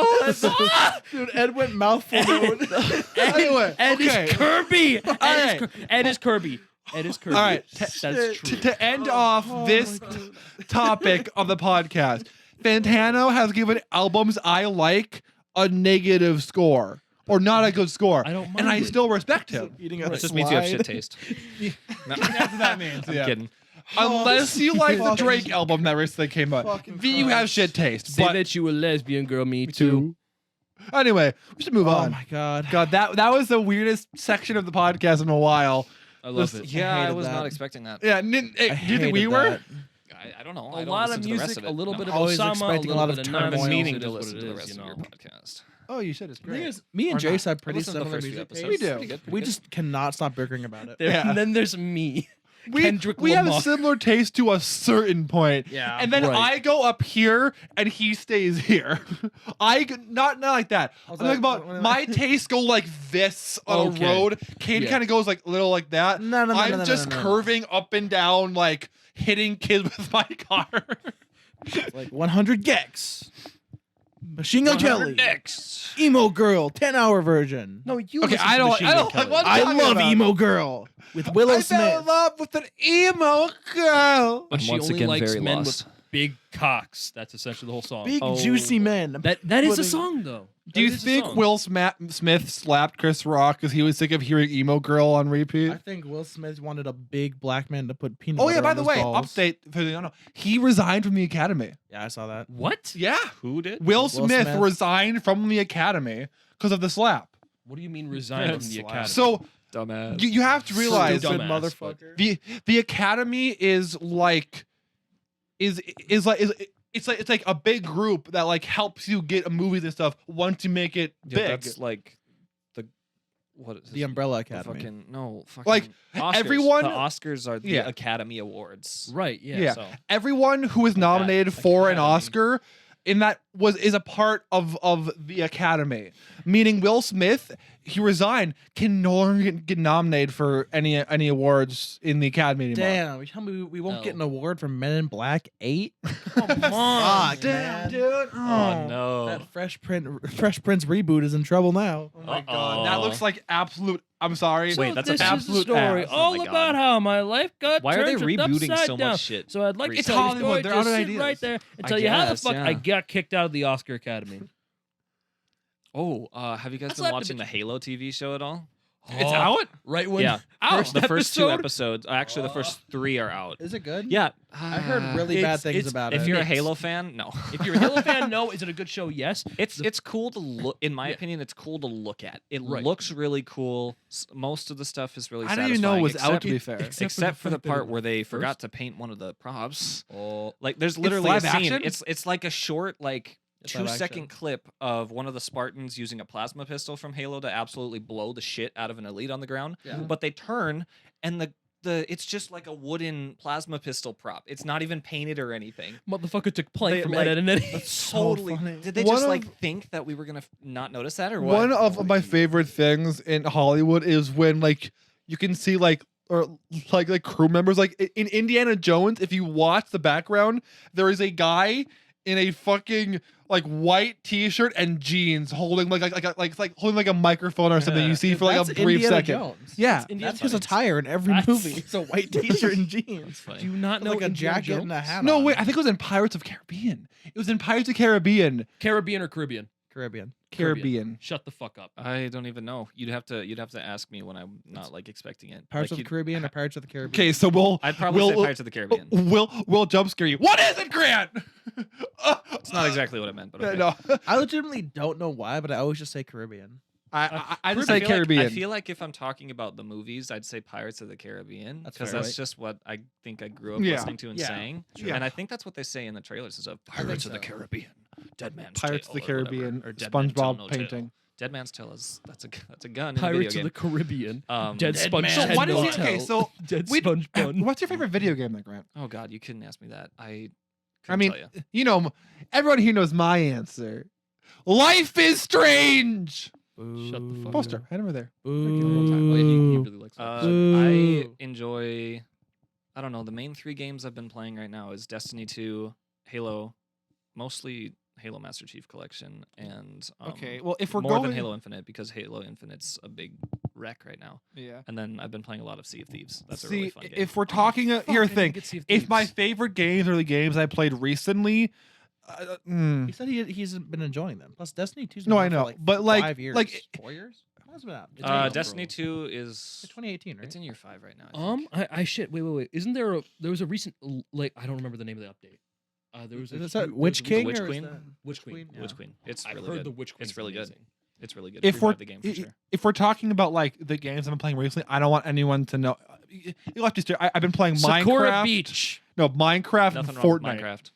Dude, Ed went mouthful mode. Anyway, Ed okay. is Kirby. right. Ed is Kirby. Ed is Kirby. All right. That's true. To end off this topic of the podcast, Fantano has given albums I like a negative score or not a good score. I don't and I mind it. still respect him. Eating That just means you have shit taste. No. That's what that means. I'm yeah. kidding. Unless you like the Fucking- Drake album that recently came out. Fucking V, you have shit taste. Say But that you a lesbian girl, me too. anyway, we should move Oh on. my god. God, that was the weirdest section of the podcast in a while. I love Listen, it. Yeah, I hated was that. not expecting that. Yeah, I do you think hated we were? that. I don't know. A I don't lot listen of to the rest music, of a it. little No. bit of Always Osama, expecting a a lot little of bit turmoil. I've been nonsense. meaning It to is what listen it to the is, rest you of know. your podcast. Oh, you should. It's The thing great. is, me and Or not. Jace have I pretty listened to the similar first few music episodes. We tastes. do. Pretty good, pretty We good. just cannot stop bickering about it. There- Yeah. And then there's me. We Kendrick have Lamar. a similar taste to a certain point. Yeah. And then Right. I go up here and he stays here. Not like that. I'm was talking like, about my tastes go like this on Okay. a road. Cade Yeah. kind of goes like little like that. No, no, no, I'm no, no, just no, no. curving up and down, like hitting kids with my car. Like 100 gex. Machine Gun Kelly. Next. Emo Girl, 10-hour version. No, you. Okay, listen I to don't. Machine I Gun don't like Kelly. what I you're talking love about. Emo Girl with Willow I fell in Smith. love with an emo girl. But I'm she once only again likes very men lost. with big cocks. That's essentially the whole song. Big Oh. juicy men. That is a Putting- song though. Do you That is a think song. Will Smith slapped Chris Rock because he was sick of hearing emo girl on repeat? I think Will Smith wanted a big black man to put peanut Oh butter yeah, by on the his way, balls. update for the no, he resigned from the Academy. Yeah, I saw that. What? Yeah, Who did? Will Will Smith Smith. resigned from the Academy because of the slap. What do you mean resign from the Slap. academy? So Dumbass. you have to realize Stupid Dumbass, dumbass, but- the Academy is like it's like a big group that like helps you get movies and stuff once you make it Yeah, big. that's like the what is The this? Umbrella The Academy. fucking no fucking Like, Oscars. everyone- The Oscars are the Yeah. Academy Awards. right? Yeah. Yeah. So Everyone who is nominated for an Academy. Oscar in that is a part of the Academy. Meaning Will Smith, he resigned, can no longer get nominated for any awards in the Academy anymore. Damn, you tell me we won't No. get an award for Men in Black 8? Come on, Fuck, damn, man. dude. oh no. That Fresh Prince reboot is in trouble now. Oh my god, that looks like absolute. I'm sorry. Wait, that's this an is the absolute story ass. Oh all my about God. how my life got Why are they turned rebooting upside so down. much shit? So I'd like to recently? tell you a Hollywood, story. they're out Just of sit ideas. right there and I tell you how the guess, fuck yeah. I got kicked out of the Oscar Academy. Oh, have you guys That's been not the watching the Halo TV show at all? It's out. right when Yeah. first The first two episode? episodes, actually, the first 3 are out. Is it good? Yeah, I heard really bad It's- things it's- about If it. you're a Mixed. Halo fan, no. If you're a Halo fan, no. Is it a good show? Yes. It's cool to look. In my Yeah. opinion, it's cool to look at. It Right. looks really cool. Most of the stuff is really. I didn't even know it was satisfying, out. To be fair, except for the fact that part it where they was forgot first. to paint one of the props. Oh, Like, there's literally a live scene. action? It's like a short, like It's live 2-second action. clip of one of the Spartans using a plasma pistol from Halo to absolutely blow the shit out of an elite on the ground. Yeah. But they turn and the it's just like a wooden plasma pistol prop. It's not even painted or anything. motherfucker took plank They, from like- Ed, Ed, and Eddie. so Totally. funny. Did they One just of- like think that we were gonna not notice that or what? one of my favorite things in Hollywood is when like you can see like or like crew members like in Indiana Jones. If you watch the background, there is a guy in a fucking like white t-shirt and jeans holding like holding like a microphone or something you see for like That's a brief Indiana second. Jones. Yeah. That's his attire in every That's- movie. It's a white t-shirt and jeans. Funny. Do you not know Like a Indiana jacket and a Jones? hat No, on. wait, I think it was in Pirates of Caribbean. It was in Pirates of Caribbean. Caribbean or Caribbean? Caribbean. Caribbean. Shut the fuck up. I don't even know. You'd have to ask me when I'm not like expecting it. Pirates Like, of the you'd- Caribbean or Pirates of the Caribbean? Okay, so I'd probably say Pirates of the Caribbean. We'll jump scare you. What is it, Grant? It's not exactly what I meant, but okay. No. I legitimately don't know why, but I always just say Caribbean. I just I say feel Caribbean. Like, I feel like if I'm talking about the movies, I'd say Pirates of the Caribbean That's because fair. that's just what I think I grew up Yeah. listening to and Yeah. saying. Yeah. And I think that's what they say in the trailers is of Pirates of the so. Caribbean, Dead Man's Pirates of Tale the or whatever, Caribbean, or Dead Man Tell SpongeBob No Tale. painting. Dead Man's Tale is that's a gun. Pirates in of a the video game. Caribbean. Dead Dead Sponge. Man. So Head what is No it? Okay, Tell. so Dead we- Sponge Bun. what's your favorite video game, then, Grant? Oh God, you couldn't ask me that. I mean, couldn't tell you. Everyone here knows my answer. Life is strange. Shut the fuck Poster, head over there. Oh, yeah, he really likes that. I Boo. enjoy. I don't know. The main 3 games I've been playing right now is Destiny 2, Halo, mostly Halo Master Chief Collection, and Okay, well, if we're more going than Halo Infinite because Halo Infinite's a big wreck right now. yeah. And then I've been playing a lot of Sea of Thieves. That's a See, really fun game. if we're talking, here's the thing. Thing. If my favorite games are the games I played recently, He said he's been enjoying them. Plus, Destiny 2's been No, out I for know, like but, like- 5 years, like- 4 years. How has it been out? It's been out Destiny for- 2 is It's 2018, right? it's in year 5 right now. I think. I shit. Wait. Isn't there there was a recent like I don't remember the name of the update. There was Is a that huge- Witch there was a King Witch or is Queen? that- Witch Queen. Yeah. Witch Queen. It's I've really heard good. the Witch Queen. It's really good. It's really good. if we're The game for sure. if we're talking about like the games I've been playing recently, I don't want anyone to know. You'll have to stare. I've been playing Sakura Minecraft. Beach. No, Minecraft and Nothing wrong with Fortnite. Minecraft.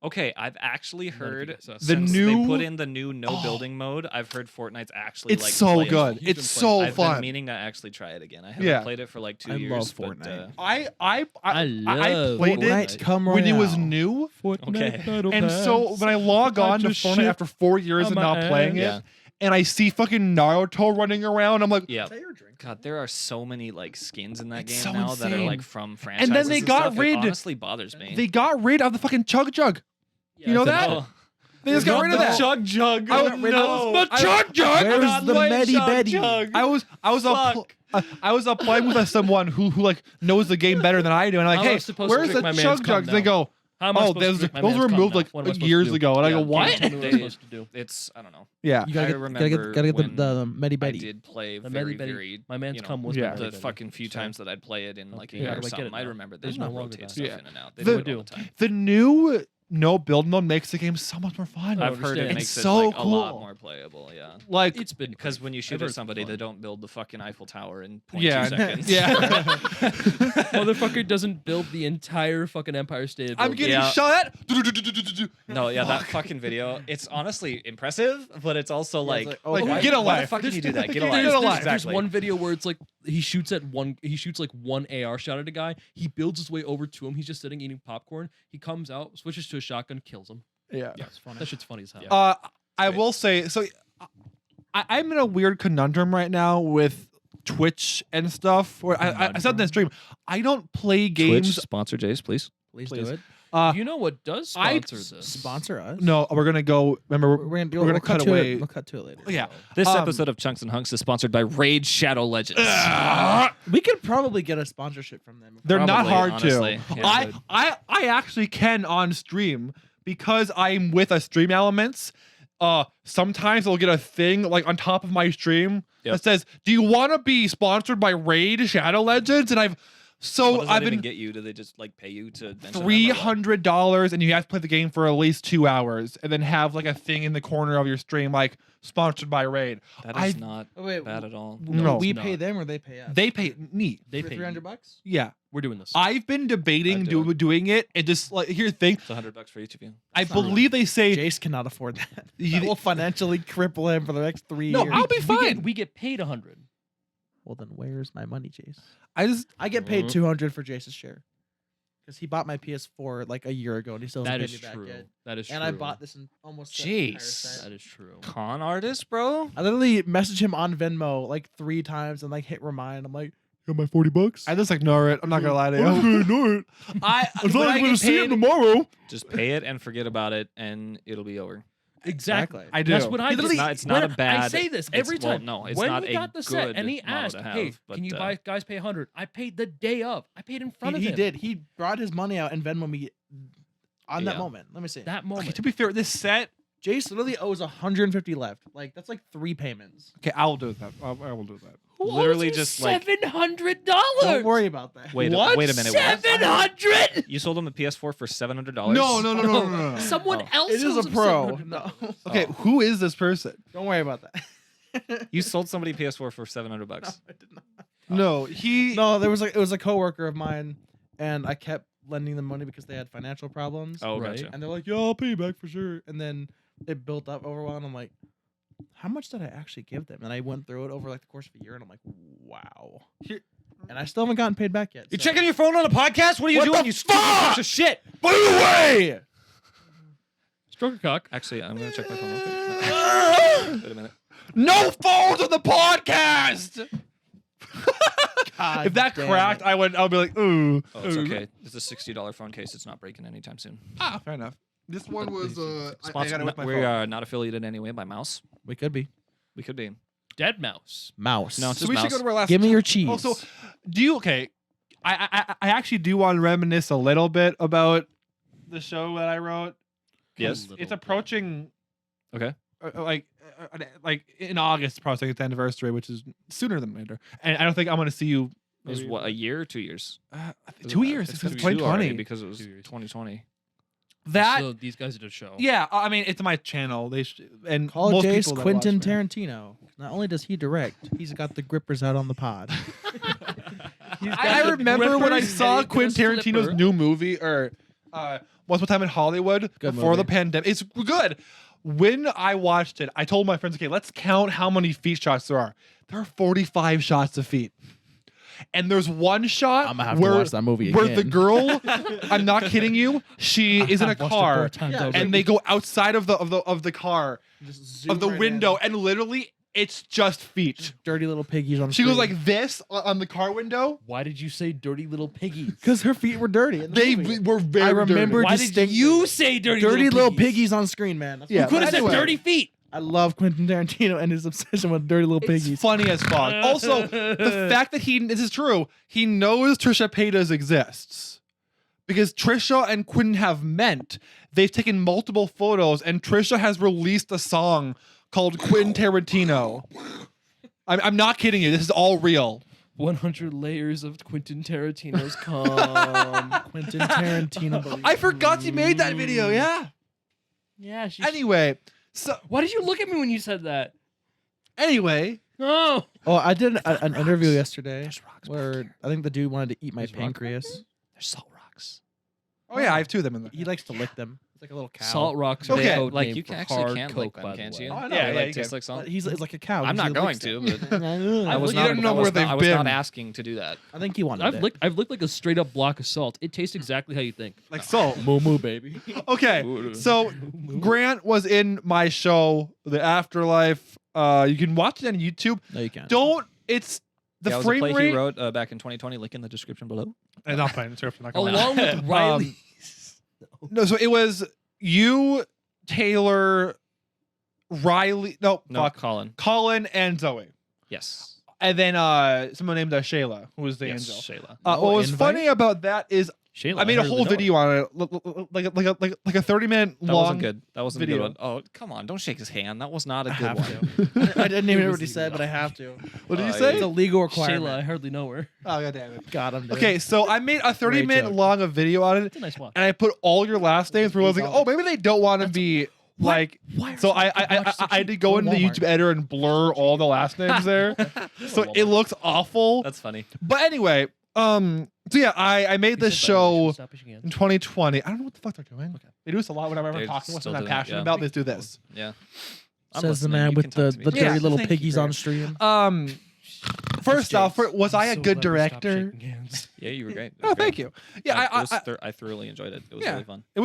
Okay, I've actually heard The since new- they put in the new no Oh. building mode. I've heard Fortnite's actually It's like so playable. good. You've It's been so I've been fun. meaning to actually try it again. I haven't Yeah. played it for like 2 I years. love but, Fortnite. I love played Fortnite it come when it was Royale. new, Okay. and so when I log I on to just Fortnite shit after 4 years on of my not playing it, Yeah. and I see fucking Naruto running around, I'm like, Yeah. Is that your drink? God, there are so many like skins in that It's game so now that are insane. like from franchises. then they got stuff. It rid- honestly bothers me. they got rid of the fucking Chug Jug. You know that? Oh. They just got rid of that. Chug Jug. I Oh, was- no. the Chug Jug. Where's Not the like Medi Chug Betty? Jug. I was Fuck. I was playing with someone who like knows the game better than I do, and I'm like, How am I hey, supposed to where's drink the my man's Chug cum Jugs? now? They go, How am I oh, supposed to those drink my were man's cum removed now? like What am I supposed to years do? ago, and I go, Yeah, what? Tell me what I'm They- supposed to do. It's I don't know. Yeah. You gotta I get, remember gotta get when the Medi I Betty. did play The very, Medi Betty. very. My man's you know, cum was Yeah. my the Medi Betty. fucking few So- times that I'd play it in like a Okay, year how or do I get something. it I now? remember they There's would no longer rotate that. stuff Yeah. in and out. They The- do it all the time. The new no build mode makes the game so much more fun. I I've heard it understand. makes It's it so like a lot cool. more playable. Yeah. Like, It's been Because pretty- when you I've shoot heard at it's somebody, fun. they don't build the fucking Eiffel Tower in 0.2 yeah, seconds. yeah. Motherfucker doesn't build the entire fucking Empire State. I'm getting Yeah. shot at. No, yeah, that Fuck. fucking video. It's honestly impressive, but it's also like, it's like, oh, Like, why- get a why the life. fuck did you do that? Get a Get life. a life. There's Exactly. one video where it's like he shoots like one AR shot at a guy. He builds his way over to him. He's just sitting eating popcorn. He comes out, switches to a shotgun, kills him. Yeah. Yeah, it's funny. That shit's funny as hell. I Great. will say, so I'm in a weird conundrum right now with Twitch and stuff. Where I said in the stream, I don't play games. sponsor Jace, please. Please Please. do it. You know what does I- sponsor this? Sponsor us. No, we're gonna go. Remember, we're gonna, we're gonna cut away. We'll cut to it later. Yeah. This Um, episode of Chunks and Hunks is sponsored by Raid Shadow Legends. We could probably get a sponsorship from them. They're not Probably, hard honestly. to. Yeah. I actually can on stream because I'm with a Stream Elements. Sometimes I'll get a thing like on top of my stream Yep. that says, "Do you want to be sponsored by Raid Shadow Legends?" And What does that I've even been get you? Do they just like pay you to mention them, or $300, and you have to play the game for at least 2 hours, and then have like a thing in the corner of your stream like sponsored by Raid. what? That is not Oh, wait, bad at all. No, we it's pay not. them or they pay us? They pay me. They for pay $300 you. bucks. Yeah, We're doing this. I've been debating I'd do doing it, and just like here's the thing. It's $100 for each of you. I That's not believe they say Jace cannot afford that. You- That will financially cripple him for the next 3 No, years. I'll be We fine. get paid 100. Well, then where's my money, Jace? I I get paid Mhm. 200 for Jace's share because he bought my PS4 like a year ago and he still hasn't That paid is me back true. yet. That is true. And I bought this in almost the entire Jeez. set. That is true. Con artist, bro. I literally messaged him on Venmo like 3 times and like hit remind. I'm like, you got my $40? I just ignore it. I'm not gonna lie to you. ignore it. When I get paid tomorrow. Just pay it and forget about it, and it'll be over. Exactly. I do. That's what I It's did. not- it's not When a bad- I say this it's- every well, time. no, it's when not we a got the set, good and he model asked, to "Hey, have, can you but, guys pay 100?" I paid the day of. I paid in front of He him. did. He brought his money out and Venmo me on that Yeah. moment. Let me see. That moment. Okay, to be fair, this set. Jace literally owes 150 left. Like that's like 3 payments. Okay, I will do that. I will do that. Who literally owes you just, like- $700. Don't worry about that. Wait, What? wait a minute. 700. You sold him a PS4 for $700? No. Someone Oh. else. It is owes a him pro. $700. No. Okay, Oh. who is this person? Don't worry about that. You sold somebody PS4 for $700. I did not. No, he. No, it was a coworker of mine, and I kept lending them money because they had financial problems. Oh, Right. gotcha. And they're like, "Yeah, I'll pay you back for sure." And then it built up over a while, and I'm like, "How much did I actually give them?" And I went through it over like the course of a year, and I'm like, "Wow." And I still haven't gotten paid back yet. You so- checking your phone on a podcast? What are you What doing? the You stupid fuck? piece of shit. By the way. Stroke your cock. Actually, I'm gonna check my phone real quick. Wait a minute. No phones on the podcast. God If that damn cracked, it. I would be like, ooh. Oh, it's ooh. okay. It's a $60 phone case. It's not breaking anytime soon. Ah, fair enough. This one was I Sponsored, got it with my we phone. are not affiliated in any way by Mouse. We could be We could be. Dead mouse. mouse. No, it's So just we should Mouse. go to our last. Give me your cheese. Also, do you okay? I actually do want to reminisce a little bit about the show that I wrote. Yes. little It's bit. approaching. Okay. Like in August, approaching its anniversary, which is sooner than later. And I don't think I'm going to see you. It was what, a year or 2 years? I think 2 years. It's It's been 2 already 2020. because it was 2 years. 2020. That So these guys did a show. yeah. I mean, it's my channel. And Call most Jace people that Quentin watch me- Tarantino. Not only does he direct, he's got the grippers out on the pod. I remember when I Grippers, saw Eddie Quentin Grippers Tarantino's Flipper. new movie, or Once Upon a Time in Hollywood, Good before the movie. pandemic. It's good. When I watched it, I told my friends, okay, let's count how many feet shots there are. There are 45 shots of feet. And there's one shot I'm gonna have where, to watch that movie where again. the girl, I'm not kidding you, she is in a car and they go outside of the car, of the window, and literally it's just feet. dirty little piggies on. She goes like this on the car window. Why did you say dirty little piggies? because her feet were dirty. in the They movie. were very I remember dirty. Why did distinctly. you say dirty, dirty little piggies? piggies on screen, man. That's Yeah, what- Could have but said anyway. dirty feet. I love Quentin Tarantino and his obsession with dirty little It's piggies. funny as fuck. Also, the fact that this is true, he knows Trisha Paytas exists. Because Trisha and Quentin have met. They've taken multiple photos, and Trisha has released a song called Quentin Tarantino. I'm not kidding you. This is all real. 100 layers of Quentin Tarantino's cum. Quentin Tarantino. I forgot you made that video. Yeah. Yeah, she's... Anyway, so Why did you look at me when you said that? anyway, No. Oh, I did an interview yesterday where I think the dude wanted to eat my There's rock- pancreas. There's salt rocks. oh yeah, I have two of them in there. He likes to lick them. It's like a little cow. Salt rocks. Okay. are code Like name you for can hard actually can't coke, lick by them, the can't way. you? Oh, I know. Yeah, Yeah, like you tastes can. like salt. But he's like a cow. I'm because not he going licks to, them. but I was You not. don't know I where was not, they've I was not been. asking to do that. I think he wanted I've it. licked like a straight up block of salt. It tastes exactly how you think. Like salt. Moo baby. Okay, so Grant was in my show, The Afterlife. You can watch it on YouTube. No, you can't. Don't. It's the Yeah, it was a frame play rate. he wrote back in 2020. Link in the description below. I'm not playing surf. I'm not gonna lie. Along with Riley. No, so it was you, Taylor, Riley. No, No, fuck. Colin. Colin and Zoe, Yes. and then someone named Shayla, who was the Yes, angel. Shayla. No What was invite? funny about that is Shayla, I made a hardly whole know her. video on it, like a 30-minute That long. wasn't good. That wasn't a video. good one. Oh, come on. Don't shake his hand. That was not a I good have one. to. I didn't even hear what he said, but I have to. What did you Uh, say? It's a legal Shayla, I requirement. hardly know her. Oh god damn it. God, I'm dead. Okay, so I made a 30-minute joke. long of video on it, It's a nice watch. and I put all your last names. Where I was like, oh, maybe they don't want to be like. Why are So some I people watch I such had to go Go into the Walmart. YouTube editor and blur all the last names there, so it looks awful. That's funny. But anyway, so yeah, I made this show in 2020. I don't know what the fuck they're doing. They do this a lot whenever I'm They're talking with still something I'm doing it, passionate yeah. about. They do this. Yeah. I'm Says the listening. man You with can talk the to me. dirty Yeah, little thank you, piggies on Grant. stream. First off, was I a good director? Yeah, you were great. It Oh, was great. thank you. Yeah, I thoroughly enjoyed it. It was Yeah. really fun. It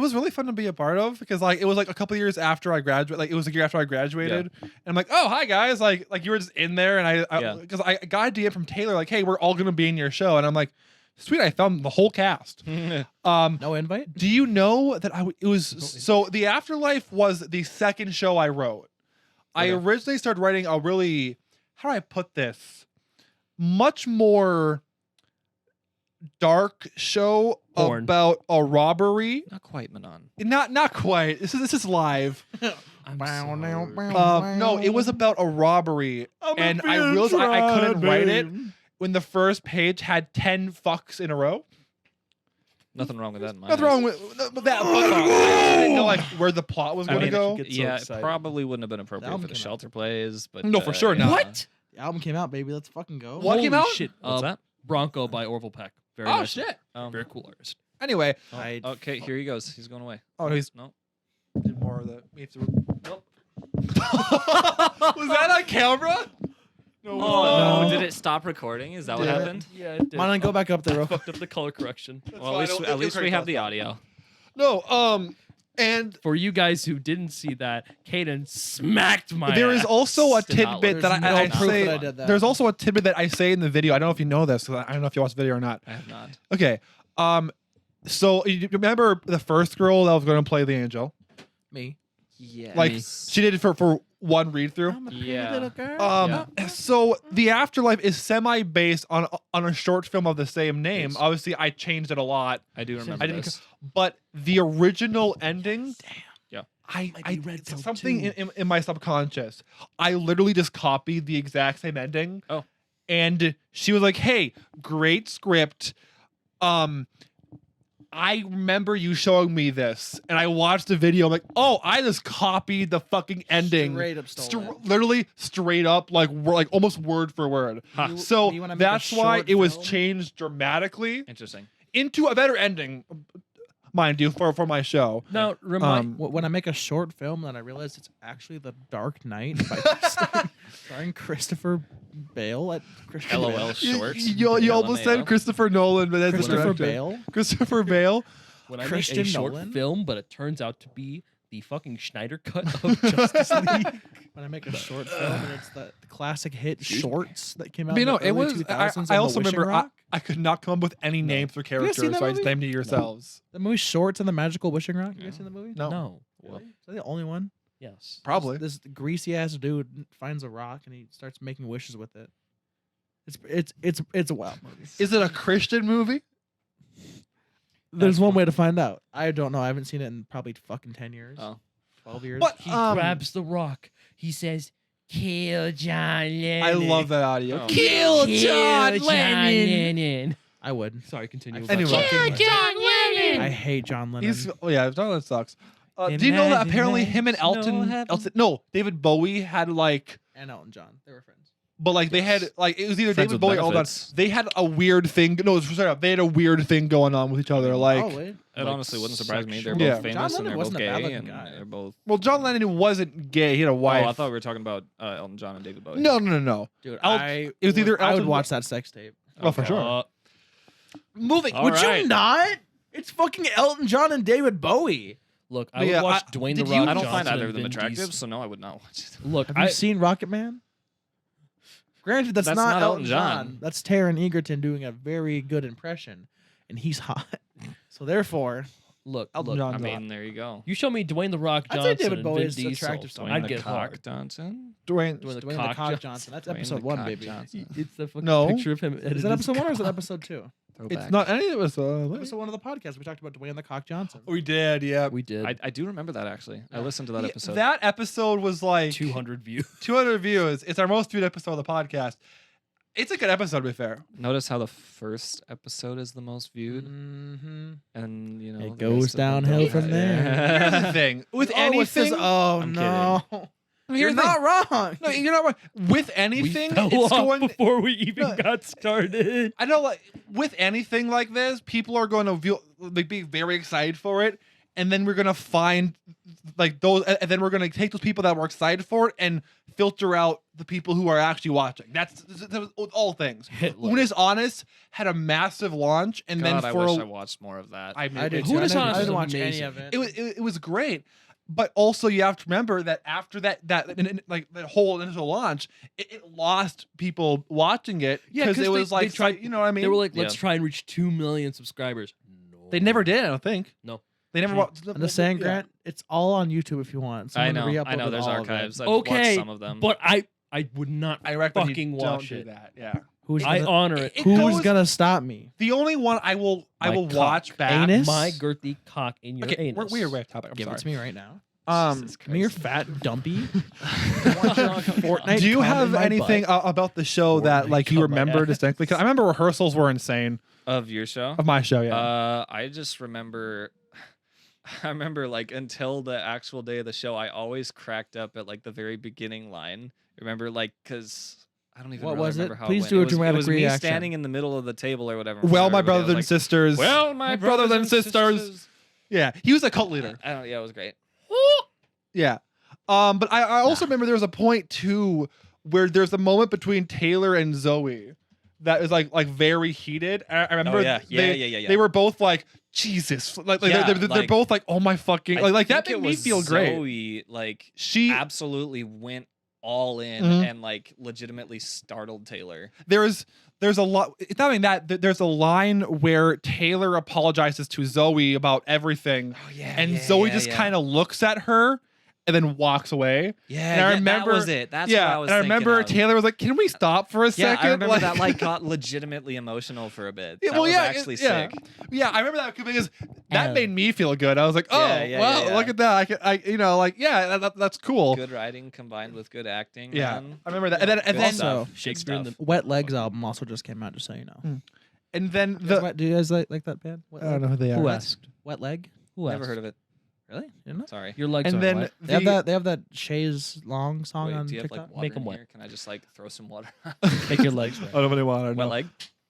was really fun to be a part of because like it was like a couple years after I graduated, like it was a year after I graduated, and I'm like, oh hi guys, like you were just in there, and Yeah. because I got a DM from Taylor like, hey, we're all gonna be in your show, and I'm like, sweet, I found the whole cast. No invite? Do you know that it was so the Afterlife was the second show I wrote. I Okay. originally started writing a really, how do I put this, much more dark show Porn. about a robbery. Not quite, Manon. Not quite. This is live. I'm No, it was about a robbery, and I realized I couldn't write it when the first page had 10 fucks in a row. Nothing wrong with that in my Nothing eyes. wrong with that. But I didn't know like where the plot was I going to mean, go. Yeah, it excited. probably wouldn't have been appropriate album for the came out. shelter plays, but No, for sure yeah. not. What? The album came out, baby. Let's fucking go. What came Holy out? Shit. What's that? Bronco by Orville Peck. Very Oh nice. shit. Very cool artist. Anyway, I- Okay, here he goes. He's going away. oh he's No. did more of the. We have to. Nope. Was that on camera? No. Oh, No. did it stop recording? Is that what Yeah. happened? Yeah, it did. Mine go back up there. Real quick. Fucked up the color correction. Well, at least we have the audio. No. And For you guys who didn't see that, Caden smacked my there is ass. also a Did not tidbit look- that There's I no proof say. that I did that. There's also a tidbit that I say in the video. I don't know if you know this. 'Cause I don't know if you watched the video or not. I have not. Okay. So you remember the first girl that was going to play the angel? Me. Yeah. Like she did it for one read through. I'm a pretty Yeah. little girl. So the afterlife is semi based on a short film of the same name. Yes. Obviously, I changed it a lot, I do remember I didn't this. but the original ending. Yeah. I Might be red it's pill something too. in my subconscious. I literally just copied the exact same ending. Oh. And she was like, "Hey, great script. I remember you showing me this, and I watched the video. I'm like, oh, I just copied the fucking ending, Straight up stole it. literally straight up, like almost word for word. You- So you wanna make a that's why short it was film? changed dramatically Interesting. into a better ending, mind you, for my show. Now, remind. When I make a short film, then I realize it's actually The Dark Knight by starring Christopher Bale at Christopher LOL Bale. shorts. You almost said Christopher Nolan, but that's the Christopher director. Bale. Christopher Bale. when I make Christian a short Nolan? film, but it turns out to be the fucking Schneider cut of Justice League. When I make a short film, and it's the classic hit Shorts that came out. But you in know, the it early was. 2000s I on also the Wishing remember Rock. I could not come up with any names for guys characters, seen that so I just movie? named it yourselves. The movie Shorts and the Magical Wishing Rock. You guys seen the movie? No. No. Really? Is that the only one? Yes. Probably. This greasy ass dude finds a rock and he starts making wishes with it. It's a wild movie. Is it a Christian movie? There's one way to find out. I don't know. I haven't seen it in probably fucking 10 years. Oh. 12 years. But He grabs the rock. He says, "Kill John Lennon." I love that audio. Oh. Kill John John Lennon. I would. Sorry, continue. I Anyway. fucking- John Lennon. I hate John Lennon. He's yeah, John Lennon sucks. Do you know that apparently him and David Bowie had like, and Elton John. They were friends. but like they had like it was either Friends David with Bowie or Elton benefits. John. They had a weird thing. No, straight up, they had a weird thing going on with each other. Like, Probably. It honestly wouldn't surprise me. They're sexual- both Yeah. John famous and Lennon they're both wasn't a gay bad-looking and guy. they're both. well, John Lennon wasn't gay. He had a Oh, wife. I thought we were talking about Elton John and David Bowie. No. Dude, It was either I would Elton- watch that sex tape. Oh, for Okay. sure. Moving. All Would right. you not? It's fucking Elton John and David Bowie. Look, I But would yeah, watch I- Dwayne the did Rock you- I don't Johnson find either and of them Vin attractive, Diesel. so no, I would not watch it. Look, Have you seen Rocket Man? Granted, that's not Elton John. That's Taron Egerton doing a very good impression, and he's hot. So therefore, look. Elton Look, John. I mean, there you go. you show me Dwayne the Rock I'd say Johnson David and Bowie Vin is Diesel. attractive to me. I'd Dwayne get the Cock hard. Johnson. Dwayne. Dwayne the Dwayne Cock the Cock Johnson. Johnson. That's Dwayne the episode 1, Cock baby. Johnson. It's the fucking No. picture of him. Is that episode 1 or is it episode 2? It's not any of us. Episode 1 of the podcast. We talked about Dwayne the Cock Johnson. We did. Yeah. We did. I do remember that actually. I listened to that Yeah, episode. That episode was like 200 views. 200 views. It's our most viewed episode of the podcast. It's a good episode, to be fair. Notice how the first episode is the most viewed, Mm-hmm. and you know It the goes rest of them downhill don't. from there. Here's the thing. With Oh, it says- anything, I'm no. You're here's the thing. not wrong. No, you're not wrong. With anything, we fell it's off going. before we even No. got started. I know, like with anything like this, people are going to be very excited for it, and then we're gonna find like those, and then we're gonna take those people that were excited for it and filter out the people who are actually watching. That's all things. Hitler. Unis Honest had a massive launch, and God, then I for wish a- I watched more of that. I did. Who too. does I Honest didn't is watch any amazing. of it. it was great. But also, you have to remember that after that like that whole initial launch, it lost people watching it Yeah, because 'cause it was they like tried- you know what I mean? They were like, let's Yeah. try and reach 2 million subscribers. No. They never did. I don't think. No. They never. I'm just saying, yeah. Grant, it's all on YouTube if you want. I Someone know. re-uploaded I know. There's all of it. archives. I've Okay, watched some of them. But I would not I recommend fucking you watch don't it. do that. Yeah. Who's I gonna, honor it. It who's goes- gonna stop me? The only one I will My watch cock. back. Anus? My girthy cock in your Okay, anus. we're way off topic. I'm Give sorry. it to me right now. Jesus Give me your Christ. fat dumpy. Fortnite. Do you cum in have my anything butt. about the show that Fortnite like you cum my remember ass. distinctly? Because I remember rehearsals were insane. Of your show? Of my show, yeah. I just remember. I remember like until the actual day of the show, I always cracked up at like the very beginning line. Remember, like, because I don't even What really was it? remember how Please it do a went. It dramatic was me reaction. standing in the middle of the table or whatever. Well, my everybody brothers was and like, sisters. Well, my brothers and sisters. Yeah, he was a cult leader. I don't. Yeah, it was great. Yeah. But I also remember there was a point too where there's a moment between Taylor and Zoe that is like very heated. I remember yeah. They were both like, Jesus. Like, Yeah, they're like- both like, oh my fucking like that think made it me was feel great. Zoe, like, She absolutely went all in Mhm. and like legitimately startled Taylor. there's a lot. It's not only that. There's a line where Taylor apologizes to Zoe about everything, Oh yeah. and Zoe just kind of looks at her and then walks away. Yeah, and I that remember- was it. That's yeah, what I was and I thinking remember of. Taylor was like, "Can we stop for a Yeah, second?" I remember that like got legitimately emotional for a bit. Yeah, That well, was yeah, actually yeah. sick. Yeah, I remember that because that made me feel good. I was like, "Oh, Yeah, yeah, well, yeah. look at that! That's cool." Good writing combined with good acting. Yeah, man. I remember that. And then Good Also, stuff. Good Shakespeare in stuff. Wet Legs album also just came out, just so you know. and then Do you guys like that band? Wet I don't Leg? know who they are. Who asked? Wet Leg? Who Never asked? heard of it. Really? You didn't know? Sorry. Your legs And are then wet. They have the- that. They have that Shays Long song Wait, on do you have TikTok. like water Make 'em in wet. here? Can I just like throw some water? Make your legs wet. I don't really want to Wet know. leg?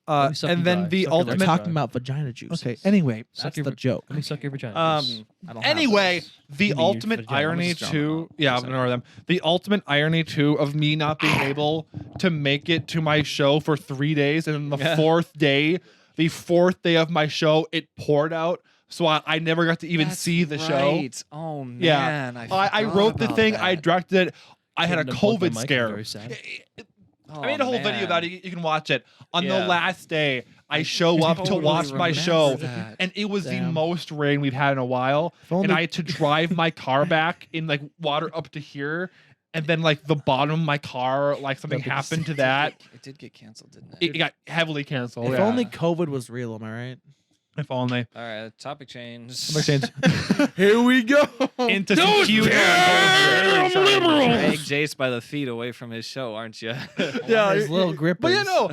Let me suck And you then dry. the Suck your We're legs ultimate. dry. talking about vagina juice. Okay. Anyway, That's your- the joke. Let me suck your vagina. I don't have Anyway, those. the You mean your ultimate vagina. I'm irony just drawing them too. out. Yeah, I'm Sorry. gonna them. The ultimate irony too of me not being able to make it to my show for 3 days, and then the Yeah. fourth day of my show, it poured out. So I never got to even That's see the show. right. Oh man. Yeah. I forgot wrote the about thing. that. I directed it. I had a Couldn't have plugged my COVID mic, I'm scare. very sad. I made a whole video about it. You can watch it. On the Yeah. last day, I show up to totally watch my remember show, that. and it was the Damn. most rain we've had in a while. If only- And I had to drive my car back in like water up to here, and then like the bottom of my car, like something happened to that. It did get canceled, didn't it? It got heavily canceled. If yeah. only COVID was real, am I right? If only. All right, topic change. Here we go. Into some cute. Really trying to drag Jace by the feet away from his show, aren't you? Yeah, his little grippers. But you know,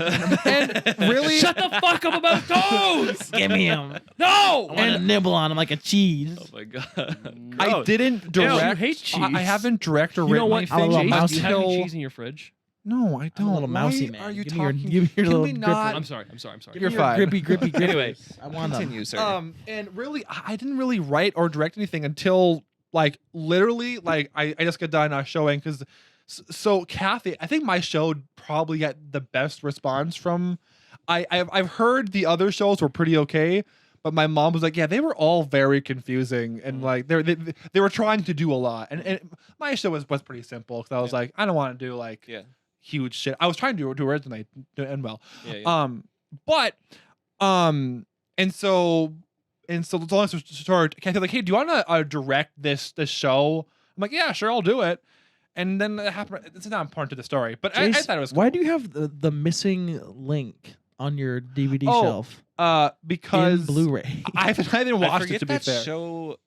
and really, Shut the fuck up about toes! Give me him. No! I want to nibble on him like a cheese. Oh my god. I Gross. didn't you direct. hate cheese. I haven't direct or You know written what? anything I'm a little Jace, mousy do you have any until. cheese in your fridge? No, I don't. I'm a little mousy Why man. Are you Give me your- talking? give me your Can little we gripper. not? I'm sorry. You're Your fine. grippy grippers. Anyway, I want them. Continue, sir. And really, I didn't really write or direct anything until like literally like I just got done showing because so Kathy, I think my show probably got the best response from. I've heard the other shows were pretty okay, but my mom was like, yeah, they were all very confusing and like they were trying to do a lot, and my show was pretty simple because I was like, I don't want to do like Yeah. huge shit. I was trying to do it tonight and well. Yeah. And so the long story, Kathy like, hey, do you want to direct this show? I'm like, yeah, sure, I'll do it. And then it happened. It's not important to the story, but I Jace, thought it was. Why cool. do you have the missing link on your DVD Oh, shelf Because in Blu-ray? I didn't I watch forget it to be that fair. show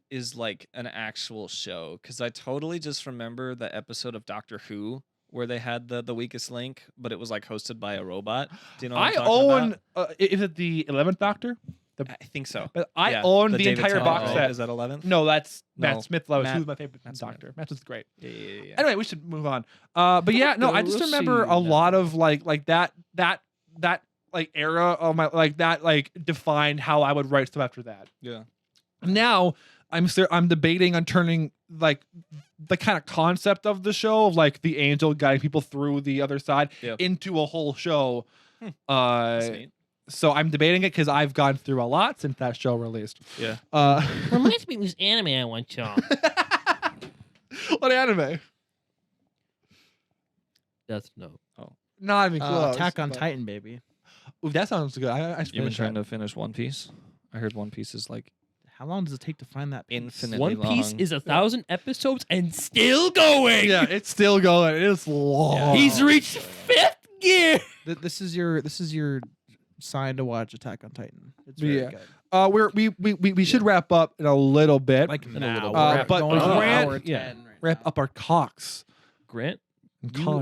is like an actual show because I totally just remember the episode of Doctor Who where they had the weakest link, but it was like hosted by a robot. Do you know what I I'm talking own. about? Is it the 11th Doctor? I think so. But I Yeah, own the David entire Tennant box one. set. Is that 11th? No, that's No, Matt Smith. Loves. Matt- Who's my favorite Matt Smith. Doctor? Matt Smith's great. Yeah. Anyway, we should move on. But yeah, no, I just We'll remember see a now. lot of like that like era of my like that like defined how I would write stuff after that. Yeah. Now I'm debating on turning like the kind of concept of the show of like the angel guiding people through the other side Yeah. into a whole show. That's neat. So I'm debating it because I've gone through a lot since that show released. Yeah. Reminds me of this anime I once saw. What anime? Death Note. Not even close. Attack on but- Titan, baby. Ooh, that sounds good. I You've been finished trying that. to finish One Piece. I heard One Piece is like How long does it take to find that piece? infinitely One Piece long. is 1,000 episodes and still going. Yeah, it's still going. It is long. He's reached 5th gear. This is your sign to watch Attack on Titan. It's very Yeah. good. We should wrap up in a little bit. Like In a now, little we're bit. But going on Grant- hour yeah. 10 right wrap now. up our cocks. Grant,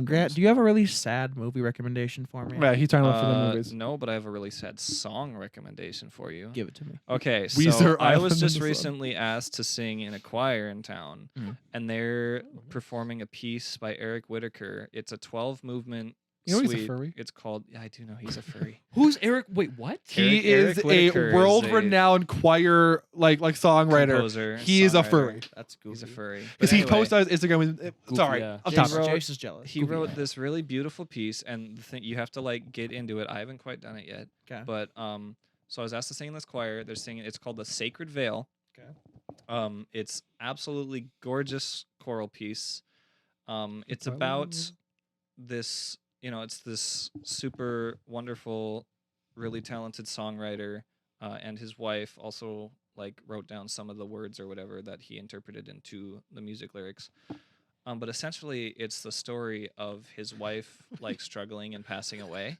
Grant, do you have a really sad movie recommendation for me? Yeah, he's trying to look for the movies. No, but I have a really sad song recommendation for you. Give it to me. Okay, Weezer so I Island was in just the Sun. recently asked to sing in a choir in town, and they're performing a piece by Eric Whitaker. It's a 12-movement You know he's a suite. furry? It's called. Yeah, I do know he's a furry. Who's Eric? Wait, what? He Eric is Whitaker a is world-renowned choir like songwriter. Composer, He is a songwriter. furry. That's goofy. He's a furry. Because But he anyway, posts on his Instagram. Sorry, yeah. I'm Jace talking. wrote- Jace is jealous. He wrote this really beautiful piece, and the thing you have to like get into it. I haven't quite done it yet, 'Kay. but so I was asked to sing in this choir. They're singing. It's called the Sacred Veil. Okay. It's absolutely gorgeous choral piece. It's Okay. about this. It's this super wonderful, really talented songwriter, and his wife also like wrote down some of the words or whatever that he interpreted into the music lyrics. But essentially, it's the story of his wife like struggling and passing away.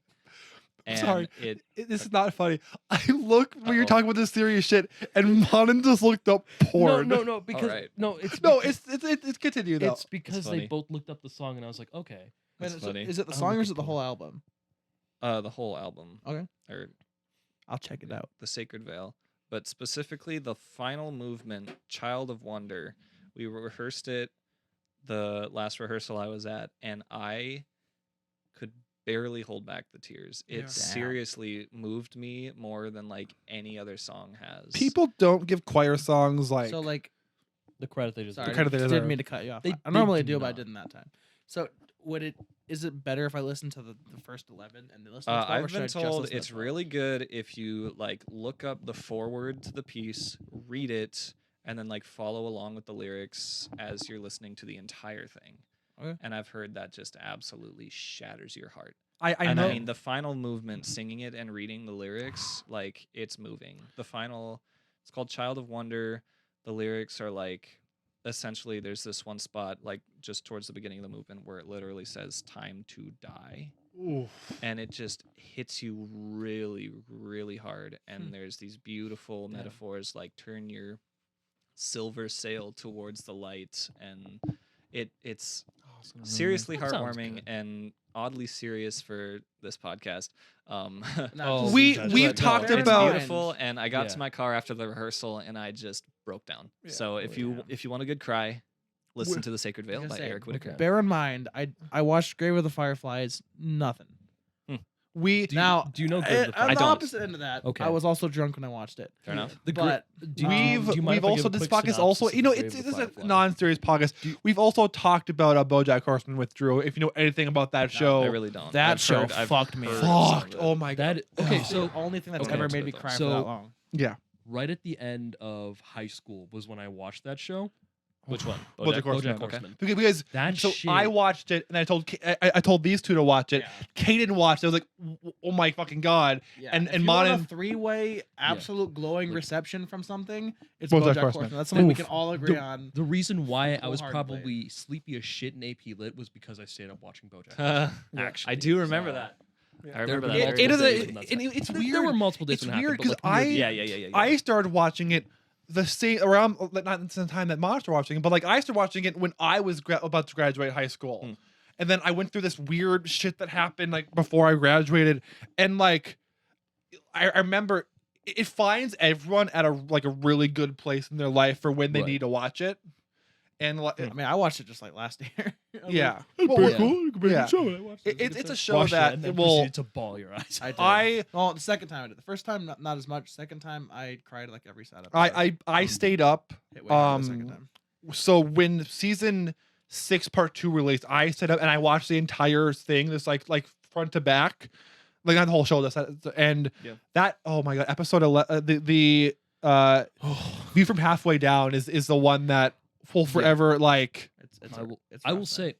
And Sorry. Uh, This is not funny. I look when you're Uh-oh. talking about this serious shit, and Monin just looked up porn. No, because right. no, it's No, because- it's continue though. it's because funny. they both looked up the song, and I was like, okay. That's Wait, funny. Is it the I'm song or is looking it the for whole album? The whole album. Okay. Or I'll check it out. the Sacred Veil, but specifically the final movement, Child of Wonder. We rehearsed it the last rehearsal I was at, and I could barely hold back the tears. It Yeah. Damn. seriously moved me more than like any other song has. People don't give choir songs like. So like, The credit they just sorry, credit they didn't deserve. mean to cut you off. They- I they normally do do, but I not. didn't that time. So is it better if I listen to the first 11 and then listen to 12, or I've should I been just told listen to it's 12? really good if you like look up the foreword to the piece, read it, and then like follow along with the lyrics as you're listening to the entire thing. Okay. And I've heard that just absolutely shatters your heart. I And know. I mean, the final movement, singing it and reading the lyrics, like it's moving. It's called Child of Wonder. The lyrics are like, essentially, there's this one spot, like just towards the beginning of the movement, where it literally says "time to die," and it just hits you really, really hard. And there's these beautiful metaphors, like turn your silver sail towards the light, and it's seriously That sounds heartwarming good. and oddly serious for this podcast. Not Oh, just- We- just- we've but talked bear in it's about- mind- beautiful, and I got Yeah. to my car after the rehearsal, and I just broke down. Yeah. So if you want a good cry, listen to "The Sacred Veil" gonna by say, Eric Whitaker. Bear in mind, I watched Grave of the Fireflies. Nothing. we Do Now, do you know Grave of the on I the don't. opposite end of that, Okay. I was also drunk when I watched it. Fair enough. The But do you- do you mind we've if I give also a this quick podcast also synopsis of it's Grave of this the is a Fireflies? non-serious podcast. We've also talked about BoJack Horseman with Drew. If you know anything about that show, I really don't. That I've show heard- I've fucked me heard up. some of fucked. it. Oh my god. That okay, The so only thing that's Okay. ever made me cry for So- that long. Yeah. right at the end of high school was when I watched that show. Which one? BoJack Horseman. BoJack Okay. Horseman. Because That so shit. I watched it and I told I told these two to watch it. Yeah. Caden watched it. I was like, oh my fucking god. Yeah. And- if and you want Monin- a three-way absolute glowing Like- reception from something, it's BoJack BoJack Horseman. Horseman. That's something we Oof. can all agree on. The reason why I was Wholeheartedly. probably sleepy as shit in AP Lit was because I stayed up watching BoJack. I do remember that. I remember that. There very were multiple vividly. days when that's and happened. it's There weird. were multiple days It's when it weird happened, but, 'cause like, near the Yeah, end. yeah. I started watching it the same around like, not the same time that Monster watching it, but like I started watching it when I was about to graduate high school. Hmm. And then I went through this weird shit that happened like before I graduated. And like I remember it finds everyone at a like a really good place in their life for when they Right. need to watch it. And like, I mean, I watched it just like last year. I was yeah. like, Well, pretty yeah. show. I watched it. It's a show Watched that and it then will proceeded to ball your eyes. I did. I Well, the second time I did. The first time, not as much. Second time, I cried like every sad episode. I stayed up. Hit way harder the second um, time. So when season 6 part 2 released, I stayed up and I watched the entire thing, this like front to back, like not the whole show. And Yeah. that oh my god, episode 11, the View from Halfway Down is the one that will forever like. I will say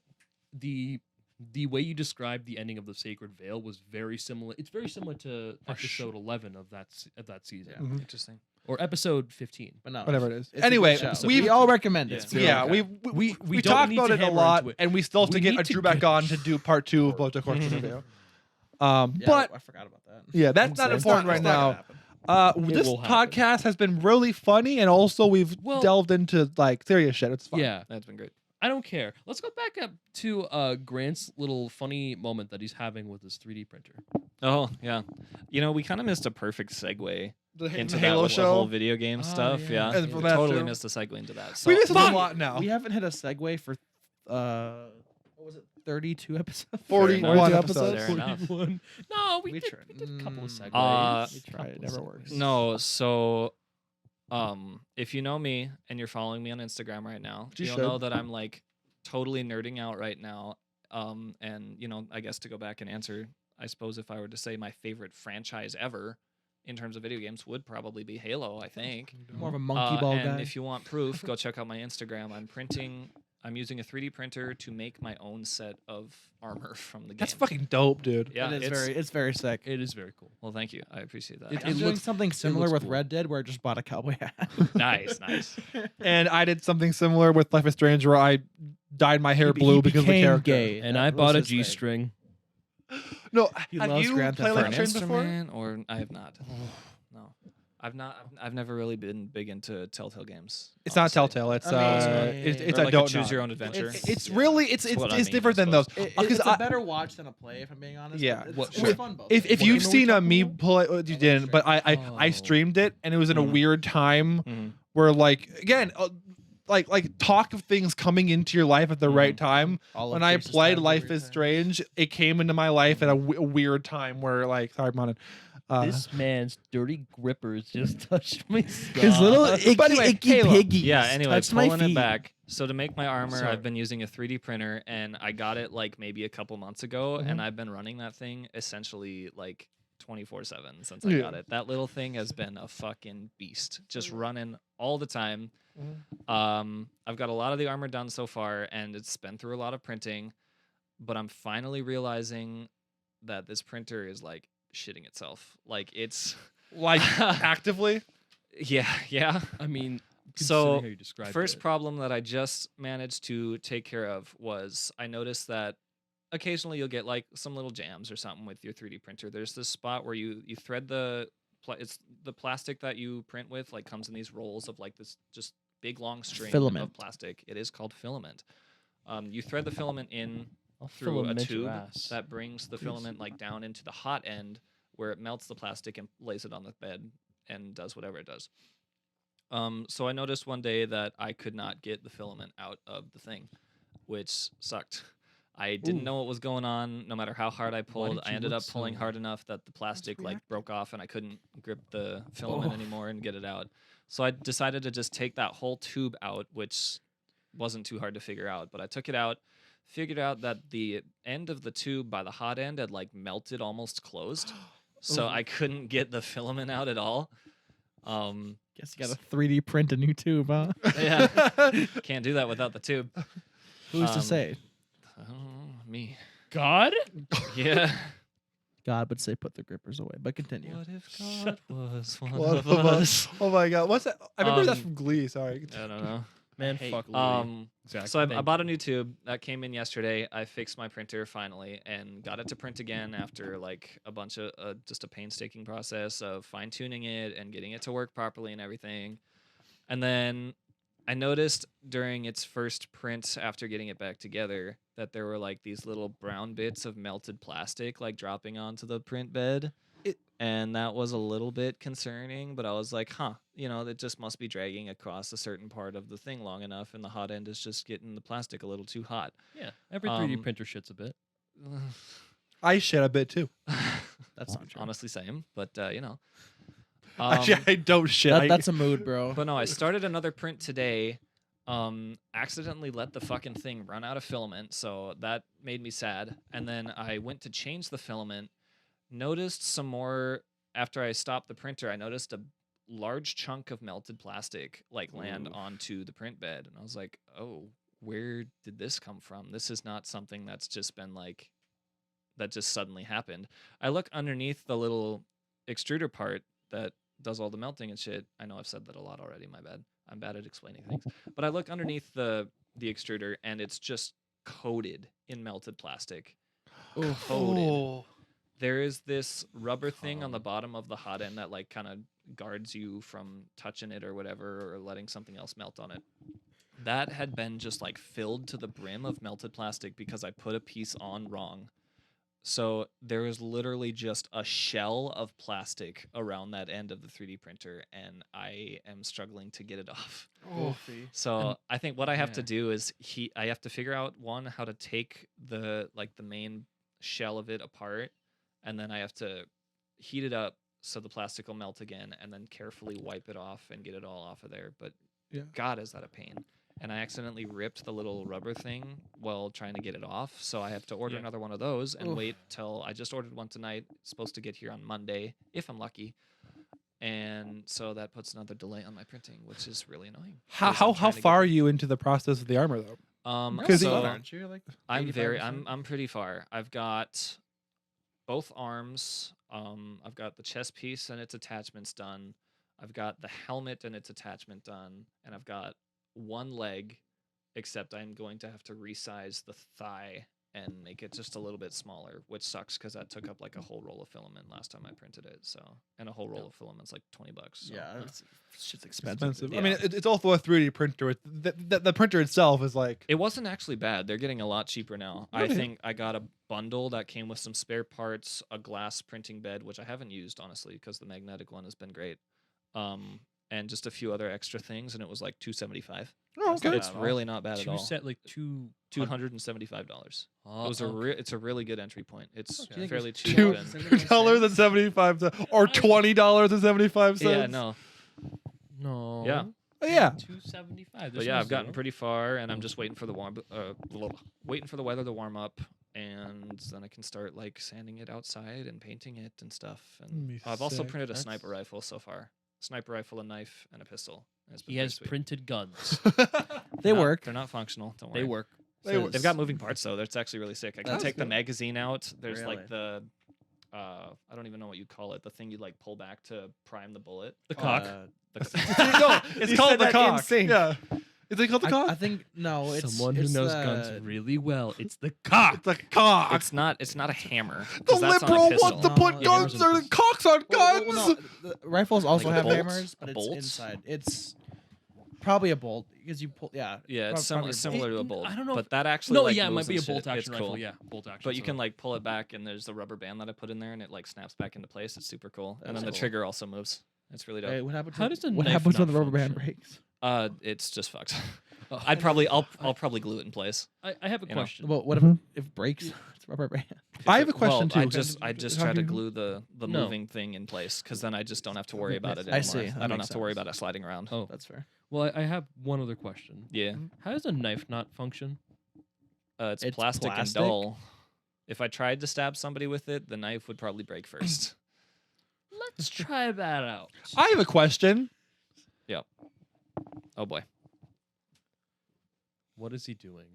the way you described the ending of the Sacred Veil was very similar. It's very similar to For episode 11 of that season, Yeah. Mhm. Interesting. or episode 15. But no, Whatever it is. it's a good Anyway, show. we've- we all recommend it. Yeah. It's very Yeah, good. we We don't talked need about to it a hammer lot, into it. and we still have We to get need a to Drew back get- on to do part 2 of BoJack Horseman video. Yeah, But I forgot about that. yeah, that's not It's important It's right not now. gonna happen. This will happen. podcast has been really funny, and also we've Well- delved into like serious shit. It's fun. Yeah, That's been great. I don't care. Let's go back up to Grant's little funny moment that he's having with his 3D printer. Oh yeah, you know we kind of missed a perfect segue The into that Halo with the whole show. video game Oh, stuff. yeah. Yeah, And from that totally too. missed a segue into that. So We miss a Fuck! lot now. We haven't hit a segue for what was it? 32 episodes. 41 enough. episodes. Fair enough. 41. No, we We did, tried. we did a couple of segues. We tried. It Couple never of works. segues. No, so if you know me and you're following me on Instagram right now, You you'll should. know that I'm like totally nerding out right now. And you know, I guess to go back and answer, I suppose if I were to say my favorite franchise ever in terms of video games would probably be Halo, I think. More of a monkey ball and guy. if you want proof, go check out my Instagram. I'm using a 3D printer to make my own set of armor from the game. That's fucking dope, dude. yeah, it's very sick. It is very cool. well, thank you. I appreciate that. It- I'm doing looks- something similar looks with cool. Red Dead, where I just bought a cowboy hat. nice, nice. And I did something similar with Life is Strange, where I dyed my hair He blue because of the became character. gay. And That I was bought a his thing. G-string. No, He have loves you Grand played Theft Life Auto. is Strange before? Instrument, or I have not. No, I've not. I've never really been big into Telltale games. It's not honestly. Telltale. It's I mean, it's Or I like a don't choose know. your own adventure. It's Yeah. really That's it's what I mean, different I than those. suppose. It's I- a better watch than a play, if I'm being honest. Yeah. but What- it's sure. fun both. If What you've game are we seen me talking play, you didn't, but I Oh. streamed it, and it was in a Mhm. weird time Mhm. where like again. Like talk of things coming into your life at the right time. All of When I Jace's played times Life every is time. Strange, it came into my life at a weird time where like sorry, Monin. This man's dirty grippers just touched my skin. His little icky, But anyway, icky Halo. piggies. Yeah. Anyway, touched my pulling it feet. back. So to make my armor, Sorry. I've been using a 3D printer, and I got it like maybe a couple months ago, Mm-hmm. and I've been running that thing essentially like 24/7 since I Yeah. got it. That little thing has been a fucking beast, just running all the time. I've got a lot of the armor done so far, and it's been through a lot of printing, but I'm finally realizing that this printer is like shitting itself. Like it's Like actively. yeah. I mean, So, considering how you described First it. problem that I just managed to take care of was I noticed that occasionally you'll get like some little jams or something with your 3D printer. There's this spot where you thread it's the plastic that you print with, like comes in these rolls of like this just big long string Filament. of plastic. It is called filament. You thread the filament in I'll through a filament your tube ass. that brings the filament like down into the hot end where it melts the plastic and lays it on the bed and does whatever it does. So I noticed one day that I could not get the filament out of the thing, which sucked. I didn't Ooh. know what was going on. No matter how hard I pulled, did I you ended look up pulling so- hard enough that the plastic like broke off and I couldn't grip the filament Oh. anymore and get it out. So I decided to just take that whole tube out, which wasn't too hard to figure out. But I took it out, figured out that the end of the tube by the hot end had like melted almost closed. So I couldn't get the filament out at all. Guess you got to 3D print a new tube, huh? Yeah, can't do that without the tube. Who's to Um, say? Me. God? Yeah. God would say put the grippers away, but continue. What if God was one One of of us? Oh my god, what's that? I remember that's Um, from Glee. Sorry. I don't know. Man, hate fuck Glee. Lee. Exactly. So I Thank bought a new tube that came in yesterday. I fixed my printer finally and got it to print again after like a bunch of just a painstaking process of fine tuning it and getting it to work properly and everything. And then I noticed during its first print after getting it back together that there were like these little brown bits of melted plastic like dropping onto the print bed. And that was a little bit concerning, but I was like, that just must be dragging across a certain part of the thing long enough, and the hot end is just getting the plastic a little too hot. Yeah, every 3D Um, printer shits a bit. I shit a bit too. That's not true. honestly same, but Actually, I don't shit. That's a mood, bro. But no, I started another print today. Accidentally let the fucking thing run out of filament, so that made me sad. And then I went to change the filament. Noticed some more after I stopped the printer. I noticed a large chunk of melted plastic like land onto the print bed, and I was like, "Oh, where did this come from? This is not something that's just been like that just suddenly happened." I look underneath the little extruder part that does all the melting and shit. I know I've said that a lot already. My bad. I'm bad at explaining things. But I look underneath the extruder, and it's just coated in melted plastic. Coated. There is this rubber thing on the bottom of the hot end that like kind of guards you from touching it or whatever or letting something else melt on it. that had been just like filled to the brim of melted plastic because I put a piece on wrong. So there was literally just a shell of plastic around that end of the 3D printer, and I am struggling to get it off. So I think what I have to do is I have to figure out how to take the main shell of it apart, and then I have to heat it up so the plastic will melt again, and then carefully wipe it off and get it all off of there. But Yeah. God, is that a pain. And I accidentally ripped the little rubber thing while trying to get it off. So I have to order another one of those and wait till I just ordered one tonight. It's supposed to get here on Monday, if I'm lucky. And so that puts another delay on my printing, which is really annoying. How far are you into the process of the armor though? Because So aren't you? Like I'm 85%? I'm pretty far. I've got both arms. I've got the chest piece and its attachments done. I've got the helmet and its attachment done, and I've got one leg, except I'm going to have to resize the thigh and make it just a little bit smaller, which sucks because that took up like a whole roll of filament last time I printed it. So, and a whole roll of filament's like $20. So. Yeah, it's shit's expensive. I mean, it's also a 3D printer. The printer itself is like. It wasn't actually bad. They're getting a lot cheaper now. I think I got a bundle that came with some spare parts, a glass printing bed, which I haven't used honestly because the magnetic one has been great. And just a few other extra things, and it was like $275. Oh, okay. It's really not bad at all. $275. It's a really good entry point. It's fairly cheap. $2.75 or $20.75. Yeah, no. Yeah. Oh, yeah. $2.75. But yeah, I've gotten pretty far, and I'm just waiting for the weather to warm up, and then I can start like sanding it outside and painting it and stuff. And I've also printed a sniper rifle so far. Sniper rifle, a knife, and a pistol. He has printed guns. They work. They're not functional. Don't worry. They work. They've got moving parts though. That's actually really sick. I can That's take the cool. magazine out. There's Really? like the I don't even know what you call it. The thing you like pull back to prime the bullet. The cock. No, it's called the cock. Yeah. Is it called the cock? I think no. It's Someone who it's knows the- guns really well. It's the cock. It's like cock. It's not a hammer. The 'cause that's on a liberal pistol. wants to put No. guns Yeah, hammers or cocks on Well, guns. no, the rifles also Like a have bolt? hammers, but A it's bolt? inside. It's probably a bolt because you pull. Yeah. Yeah, it's probably a similar to a bolt. bolt. I don't know but if- that actually No, like, yeah, it might moves be a and bolt shit. action It's cool. rifle. Yeah, bolt action. But you can so- like pull it back, and there's the rubber band that I put in there, and it like snaps back into place. It's super cool. And That's then the cool. trigger also moves. It's really dope. Hey, what happens? How does a what knife happens when not the rubber band function? breaks? It's just fucked. Oh. I'll probably glue it in place. I have a You know. question. Well, what if it breaks? It's rubber band. I have a question, I too. just How try to do you- glue the No. moving thing in place because then I just don't have to worry about it anymore. I see. That I don't makes have to worry sense. about it sliding around. Oh, That's fair. well, I have one other question. Yeah, How does a knife not function? it's It's plastic, plastic? and dull. If I tried to stab somebody with it, the knife would probably break first. Let's try that out. I have a question. Oh boy. What is he doing?